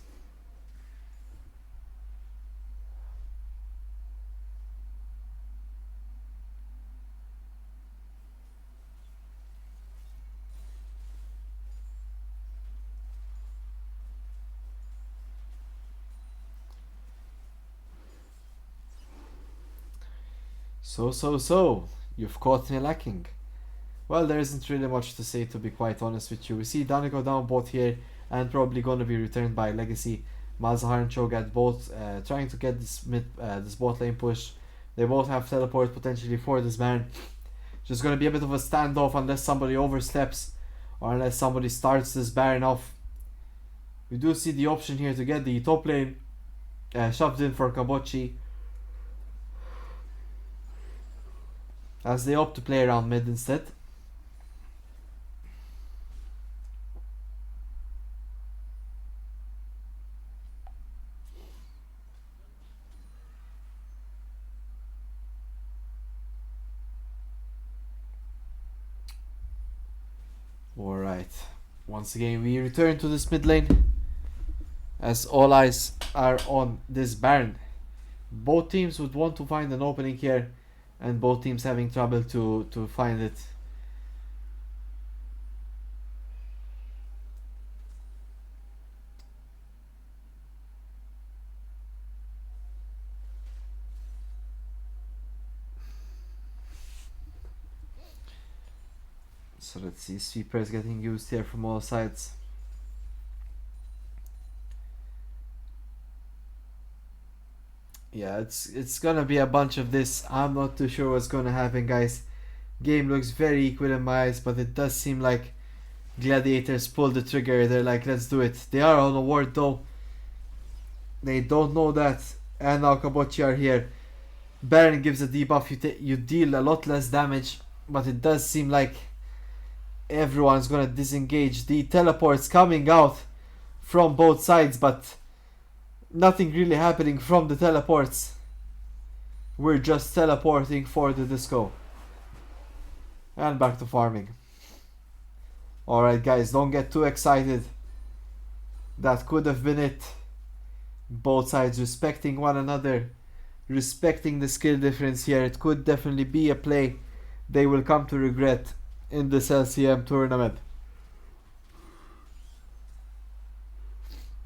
So, you've caught me lacking. Well, there isn't really much to say, to be quite honest with you. We see Danico down both here, and probably going to be returned by Legacy. Malzahar and Cho'Gath both trying to get this bot lane push. They both have teleport potentially for this Baron. Just going to be a bit of a standoff unless somebody oversteps, or unless somebody starts this Baron off. We do see the option here to get the top lane shoved in for Kabochi, as they opt to play around mid instead. Alright, once again we return to this mid lane, as all eyes are on this Baron. Both teams would want to find an opening here, and both teams having trouble to find it. So let's see, sweepers getting used here from all sides. Yeah, it's gonna be a bunch of this. I'm not too sure what's gonna happen, guys. Game looks very equal in my eyes, but it does seem like Gladiators pulled the trigger. They're like, let's do it. They are on a ward though. They don't know that. And now Kabochi are here. Baron gives a debuff. You deal a lot less damage, but it does seem like everyone's gonna disengage. The teleports coming out from both sides, but nothing really happening from the teleports. We're just teleporting for the disco. And back to farming. Alright guys, don't get too excited. That could have been it. Both sides respecting one another. Respecting the skill difference here. It could definitely be a play they will come to regret in this LCM tournament.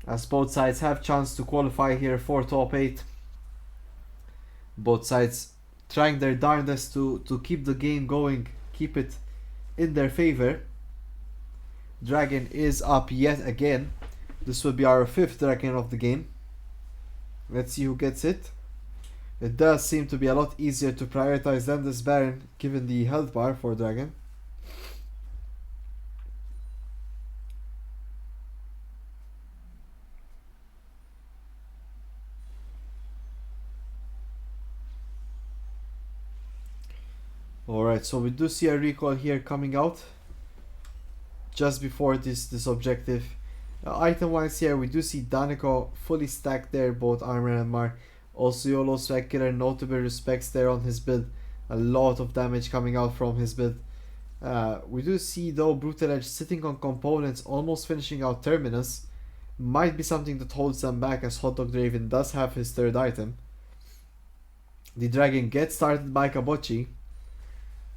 As both sides have chance to qualify here for top 8. Both sides trying their darndest to keep the game going, keep it in their favor. Dragon is up yet again. This will be our 5th dragon of the game. Let's see who gets it. It does seem to be a lot easier to prioritize than this Baron, given the health bar for dragon. Alright, so we do see a recall here coming out just before this objective. Item wise here, we do see Daniko fully stacked there, both armor and mar. Also YOLO Swag Killer, notable respects there on his build. A lot of damage coming out from his build. We do see though Brutal Edge sitting on components, almost finishing out Terminus. Might be something that holds them back, as Hot Dog Draven does have his 3rd item. The dragon gets started by Kabochi.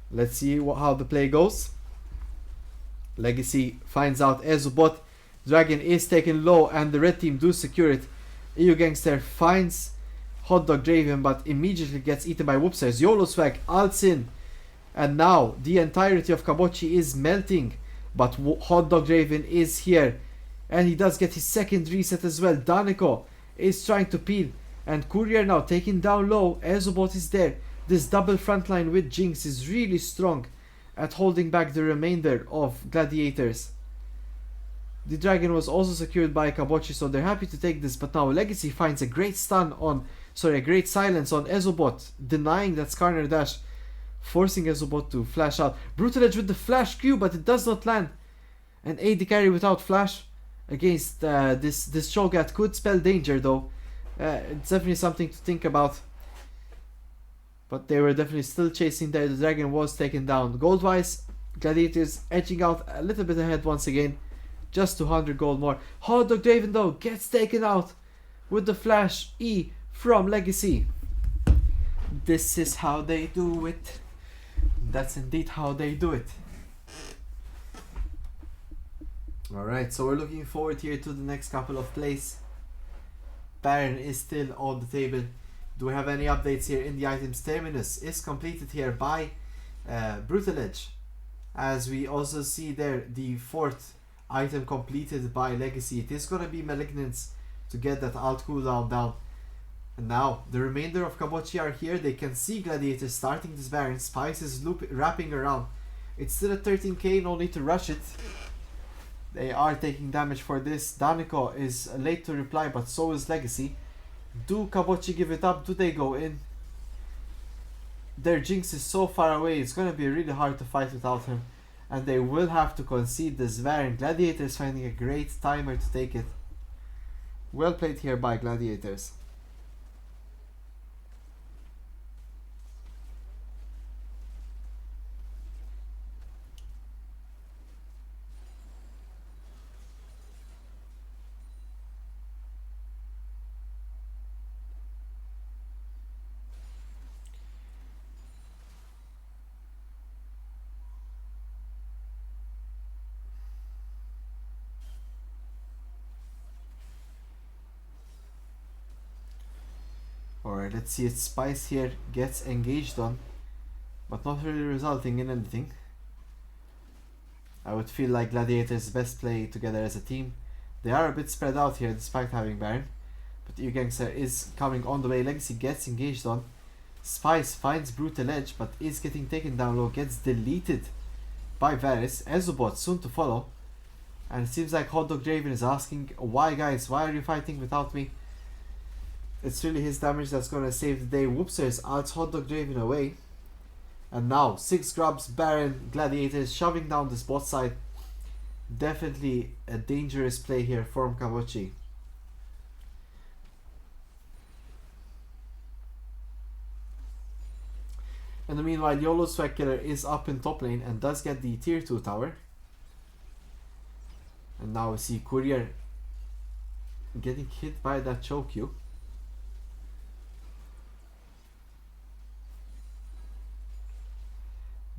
Let's see how the play goes. Legacy finds out Ezubot. Dragon is taken low and the red team do secure it. EU Gangster finds Hot Dog Draven but immediately gets eaten by Whoopsters. YOLO Swag ults in. And now the entirety of Kabochi is melting. But Hot Dog Draven is here. And he does get his 2nd reset as well. Daniko is trying to peel. And Courier now taken down low. Ezubot is there. This double frontline with Jinx is really strong at holding back the remainder of Gladiators. The dragon was also secured by Kabochi, so they're happy to take this, but now Legacy finds a great silence on Ezubot, denying that Skarner dash, forcing Ezubot to flash out. Brutal Edge with the flash Q, but it does not land. And AD carry without flash against this Shogat could spell danger though. It's definitely something to think about. But they were definitely still chasing there. The dragon was taken down. Gold wise, Gladiators edging out a little bit ahead once again. Just 200 gold more. Hot Dog Draven though gets taken out with the flash E from Legacy. This is how they do it. That's indeed how they do it. Alright, so we're looking forward here to the next couple of plays. Baron is still on the table. Do we have any updates here in the items? Terminus is completed here by Brutal Edge. As we also see there the 4th item completed by Legacy. It is going to be Malignance to get that alt cooldown down. And now the remainder of Kabochi are here. They can see Gladiators starting this Baron. Spice is wrapping around. It's still at 13k, no need to rush it. They are taking damage for this. Daniko is late to reply, but so is Legacy. Do Kabochi give it up? Do they go in? Their Jinx is so far away, it's going to be really hard to fight without him. And they will have to concede this Baron. Gladiators finding a great timer to take it. Well played here by Gladiators. Alright, let's see if Spice here gets engaged on, but not really resulting in anything. I would feel like Gladiators best play together as a team. They are a bit spread out here despite having Baron, but EU Gangster is coming on the way. Legacy gets engaged on. Spice finds Brutal Edge, but is getting taken down low, gets deleted by Varys. Ezobot soon to follow. And it seems like Hot Dog Draven is asking, why guys, why are you fighting without me? It's really his damage that's gonna save the day. Whoopsters outs Hot Dog Draven away. And now 6 grubs, Baron, Gladiators shoving down this bot side. Definitely a dangerous play here from Kabuchi. In the meanwhile, YOLO Swagkiller is up in top lane and does get the tier 2 tower. And now we see Courier getting hit by that Chokyu.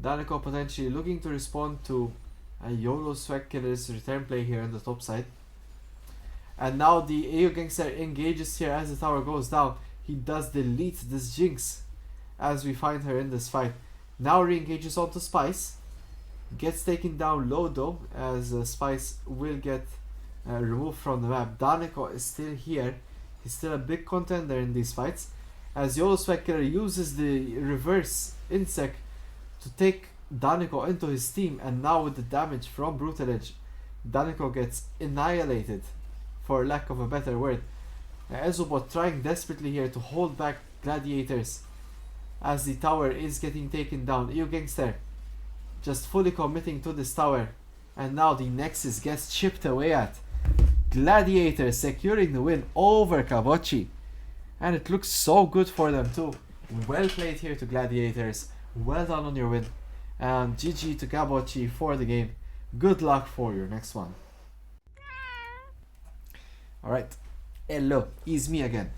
Daniko potentially looking to respond to a YOLO Swagkiller's return play here on the top side. And now the EU Gangster engages here as the tower goes down. He does delete this Jinx as we find her in this fight. Now re-engages onto Spice. Gets taken down low though, as Spice will get removed from the map. Daniko is still here. He's still a big contender in these fights. As YOLO Swagkiller uses the reverse insect to take Daniko into his team, and now with the damage from Brutal Edge, Daniko gets annihilated, for lack of a better word. Ezobot trying desperately here to hold back Gladiators as the tower is getting taken down. EU Gangster just fully committing to this tower, and now the Nexus gets chipped away at. Gladiators securing the win over Kabuchi, and it looks so good for them too. Well played here to Gladiators. Well done on your win, and GG to Kabuchi for the game. Good luck for your next one. Alright, hello, it's me again.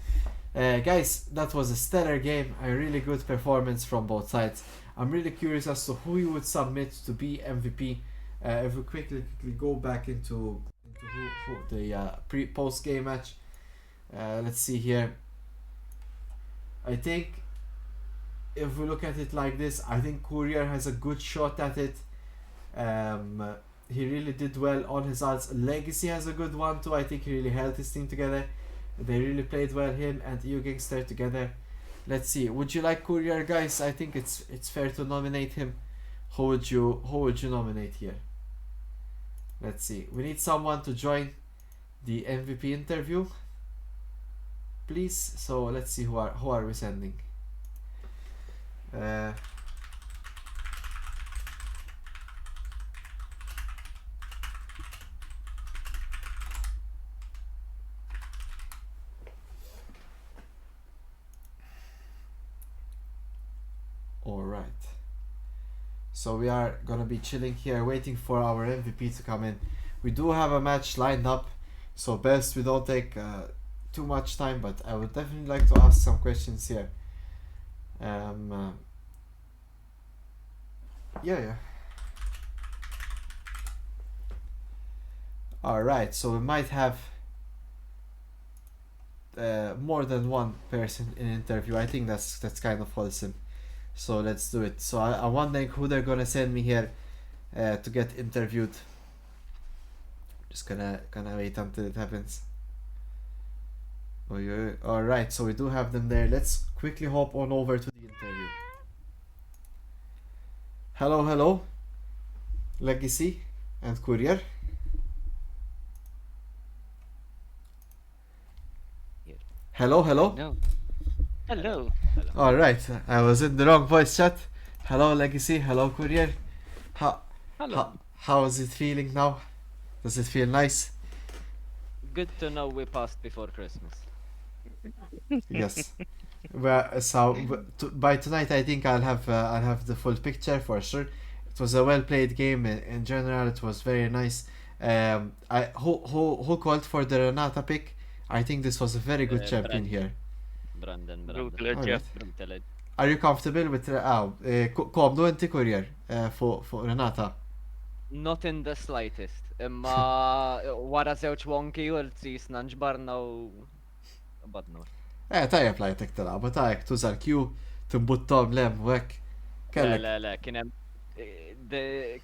Guys, that was a stellar game, a really good performance from both sides. I'm really curious as to who you would submit to be MVP. If we quickly go back into who the post game match. Let's see here. I think if we look at it like this, I think Courier has a good shot at it. He really did well on his odds. Legacy has a good one too. I think he really held his team together. They really played well, him and EU Gangster together. Let's see. Would you like Courier, guys? I think it's fair to nominate him. Who would you nominate here? Let's see. We need someone to join the MVP interview, please. So let's see who are we sending. Alright, so we are gonna be chilling here waiting for our MVP to come in. We do have a match lined up, so best we don't take too much time, but I would definitely like to ask some questions here. Yeah. Alright, so we might have more than one person in interview. I think that's kind of wholesome. So let's do it. So I'm wondering who they're gonna send me here to get interviewed. Just gonna wait until it happens. Oh yeah. Alright, so we do have them there. Let's quickly hop on over to the interview. Hello, Legacy and Courier. Hello. No. Hello. Alright, I was in the wrong voice chat. Hello Legacy, hello Courier. How is it feeling now? Does it feel nice? Good to know we passed before Christmas. Yes. Well, so by tonight I think I'll have the full picture for sure. It was a well played game in general. It was very nice. Who called for the Renata pick? I think this was a very good champion here. Brandon. Alright. Are you comfortable with komdu inti Courier fuq Renata? Not in the slightest. Imma wara żewġ wonki u l-tsisna nġbarna u badna. Tajjeb lajtek tilab, tajjeb tuża l-Q, timbuttom lem u hekk. Le,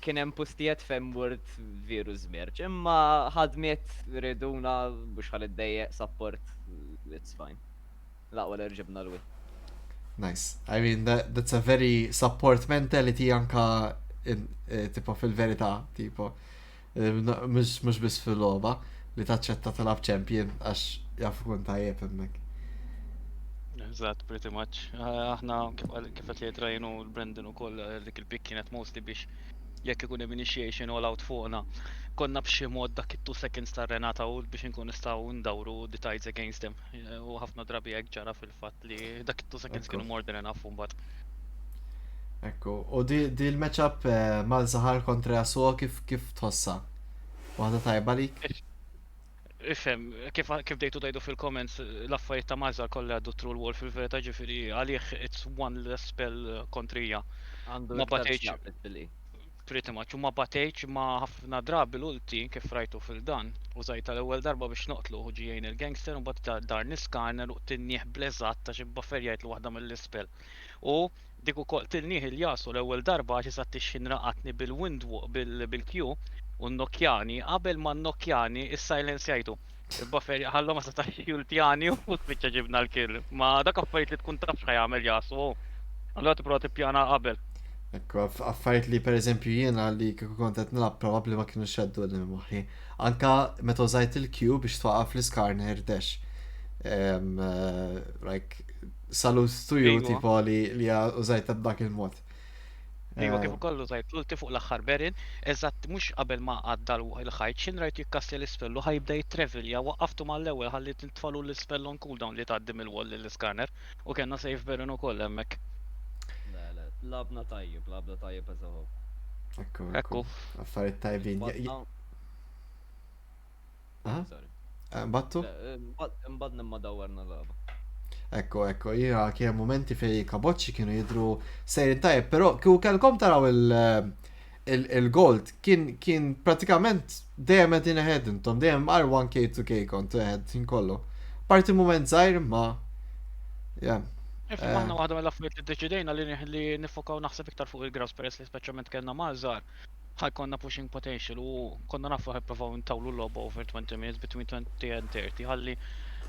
kien hemm postijiet fejn murt virus merċ, imma ħadmiet riduna biex ħal iddejjeq support it's fine. Laqwa li rġibna l-wi. Nice. I mean, that's a very support mentality anka tipo fil-verità, tipo. Mux bis fil-loba li taċċetta talab champion għax jaf kun tajjeb hemmhekk. Eżatt, pretty much. Aħna kif qed li trajnu l-Brandon ukoll dik il-pick kienet mostly biex jekk ikun hemm initiation all out fuqna. Konna b'xi mod dak it-2 seconds ta' Renata u biex inkun nistgħu ndawru the tides against them. U ħafna drabi hekk ġara fil-fatt li dak it-2 seconds kienu more than enough mbagħad. Ekku, u di l-matchup mal-Zahar kontra Yasuo kif tħossa? Waħda tajba lik? Ifhem, kif dejtu tajdu fil-comments, l-affarijiet ta' Mazar kollha għaddu true l-wall fil-verità ġifieri għalih it's one less spell kontrija. Għandu Ma iktar batejx. xnaqbet billi. Pretty much, u ma batejx ma ħafna drabi l-ulti kif rajtu fil-dan. Użajta l-ewwel darba biex noqtlu ġijajn il-gangster u bat dar niskarner u tinnieħ bleżat ta' xi bufferjajt l waħda mill-ispel. U dik ukoll tinnieħ il-jasu l-ewwel darba għax sa tixxinraqatni bil-wind bil-Q u nnokjani qabel ma nnokjani is-silence jajtu. Il-buffer ħallu ma setax jultjani u spiċċa ġibna l-kill. Ma dak affarijiet li tkun taf x'ħajamel jasu. Allura tipprova tippjana qabel. Ekku, affarijiet li per eżempju jiena li kieku kont qed nilgħab probabbli ma kienu xeddu li moħħi. Anka meta użajt il-Q biex twaqaf l-iskarner dash. Like salute to you Iva. tipo li użajt b'dak il-mod. Iva kif ukoll użajt l-ulti fuq l-aħħar berin, eżatt mhux qabel ma għadda l-ħajt x'in rajt jikkassi l-ispellu ħajbda jitrevilja waqaftu mal-ewwel ħalli tintfalu l-ispell on cooldown li tgħaddim il-wall lill-iskarner u kellna safe berin ukoll hemmhekk. Labna tajjeb eżaw. Ekku. Affarijiet tajbin. Battu? Imbadna ma dawarna laba. Ekku, jina kien momenti fej kaboċċi kienu jidru sejrin tajjeb, pero kieku kellkom taraw il-gold kien pratikament dejjem qed ahead intom, dejjem R1K 2K kont ahead kollu. Parti moment żgħir ma yeah. Aħna waħda mill-affarijiet li ddeċidejna li nifokaw naħseb iktar fuq il-graws peress li speċjalment kellna mażar. Konna pushing potential u konna nafu ħippruvaw ntawlu l-logħba over 20 minutes between 20 and 30 ħalli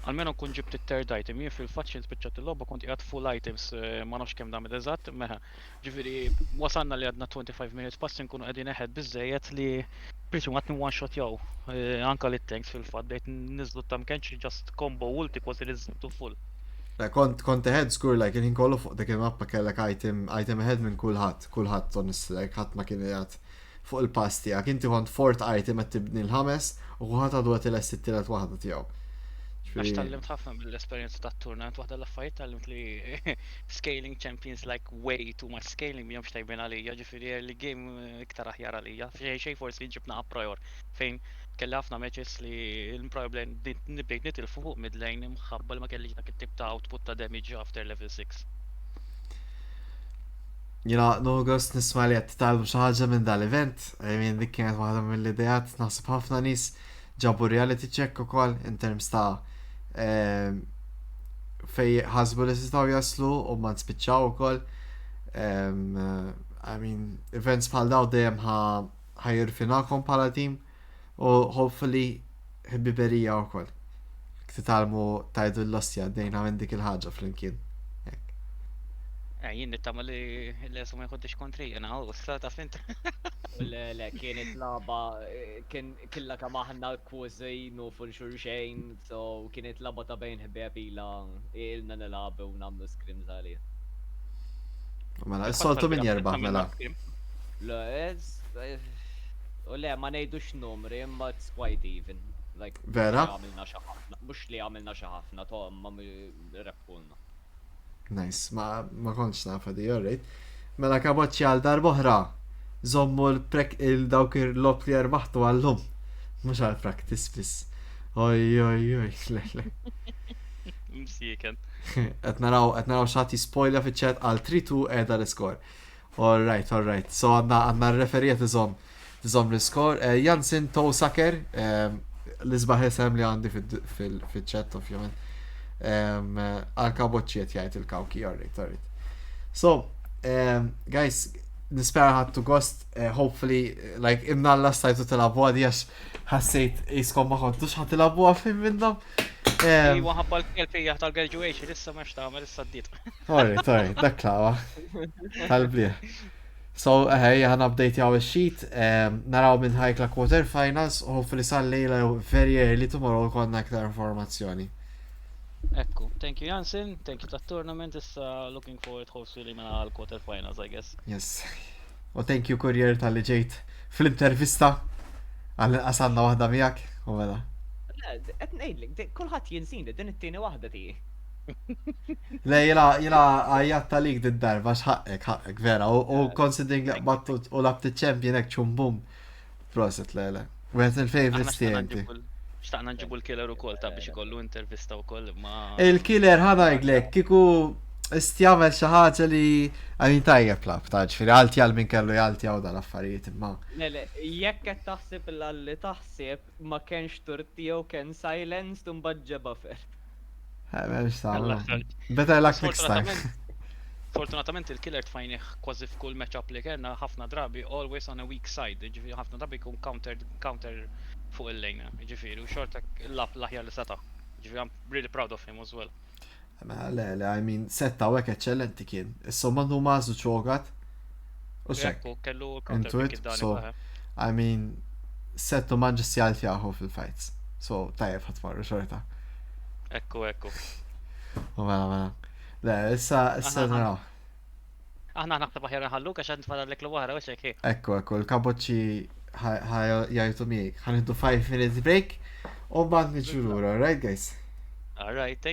almenu kun ġibt it-third item, jien fil-faċċin spiċċat il-logħba kont qiegħed full items ma nafx kemm dam eżatt, meħa. Ġifieri wasalna li għadna 25 minutes pass nkunu qegħdin eħed biżejjed li pretty much one shot jew anka li tanks fil-fatt bdejt niżlu tam kenx just combo ulti kważi li żibtu full. Kont ahead skur like il-ħin kollu fuq dik il-mappa kellek item ahead minn kulħadd honest like ħadd ma kien qiegħed fuq il-pass tiegħek. Inti kont fourth item qed tibni l-ħames u ħadd għadu qed ilest it-tielet waħda tiegħu. Għax tallimt ħafna mill-esperjenza tat-turnament waħda l-affarijiet tallimt li scaling champions like way too much scaling mihomx tajbin għalija, ġifieri early game iktar aħjar għalija. Xejn forsi ġibna a prior fejn kelli ħafna matches li l-problem nibdejt nitilfu fuq mid-lane imħabba li ma kellix dak it-tip ta' output ta' damage after level 6. Jina August nisma li qed titgħallmu xi ħaġa minn dal-event, I mean dik kienet waħda mill-idejat naħseb ħafna nies ġabu reality check ukoll in terms ta' fej ħasbu li tistgħu jaslu u ma nspiċċaw ukoll. I mean events bħal daw dejjem ħajirfinakom bħala team. U hopefully ħibbiberija u koll. Titalmu tajdu l-lostja dejna minn dik il-ħagġa fl-imkien. Jien nittama li l-esu ma jħoddix kontri, jena u s-sata fint. Le, kienet laba, killa kam aħna kważejnu full xurxejn, so kienet laba ta' bejn ħbeb ilna nilabu u namlu scrims għalija. Mela, s-soltu min jerbaħ mela. U le, ma nejdux numri, imma it's quite even. Like, Vera? Mux li għamilna xaħafna, to ma reppulna. Nice, ma konċ nafa di, alright. Mela kaboċċi għal darboħra, zommu il-dawk il-lob li jerbaħtu għallum. Mux għal practice bis. Oj, le. Msieken. Etnaraw xati spoiler fi ċet għal 3-2 edha l-skor. Alright. So għanna r-referijiet iżom l-skor. Jansin Tosaker, l-izbaħ esem li għandi fil-ċet ovvjament. Għal-kaboċċiet jgħajt il-kawki, alright. So, guys, nispera ħattu gost, hopefully, like, imna l-lastajtu tilabu għadi għax ħassejt jiskom ma kontux ħat tilabu għafim minnom. Iwa ħabba l-kelfija tal-graduation, issa ma xtaqma, issa d-diet. Sorry, dak lawa. Tal-bliħ. So, ħan update jaw il-sheet, naraw minn ħajkla quarterfinals, u hopefully sal-lejla very early tomorrow konna aktar informazzjoni. Ekku, thank you Jansen, thank you tat-tournament, issa looking forward hopefully minna għal-quarterfinals, I guess. Yes. U thank you Courier tal-li ġejt fl-intervista, għal-qasanna wahda miegħek, u mela. Qed ngħidlek, kulħadd jinsini din it-tieni waħda tiegħi. Le, jila għajjat talik d-darba, xħaqek, vera, u considering li battu u labti champion ek ċumbum. Proset, le. U għet il-favorites tienti. Xtaqna nġibu l-killer u kol ta' biex ikollu intervista u kol ma. Il-killer ħana jglek, kiku istjamel xaħġa li għamin tajjeb lab, taġfiri, għalti għal min kellu jgħalti għaw dal-affarijiet, imma. Le, jekk qed taħseb l-għalli taħseb ma kienx turtijew kien silenced u mbagġġeba fer. Memx ta' better luck next time. Fortunatament il-killer tfajniħ kważi f'kull match-up li kellna ħafna drabi always on a weak side, ġifiri ħafna drabi kun counter fuq il-lejna, ġifiri, u xorta l-aħjar li seta. Ġifiri, I'm really proud of him as well. Le, I mean, setta u eccellenti kien. Insomma, nu mażu ċogat. U xek. Kellu Intuit, so, I mean, settu manġessi għalti għahu fil-fights. So, tajjeb ħatmarru xorta. Ekku. U mela. Le, issa naraw. Aħna naħta baħjar nħallu, għax għand fadar l-eklu wahra, u xek. Ekku, il-kaboċi jajtu miegħek. Ħaniddu 5 minutes break u band nġurura, right guys? All right,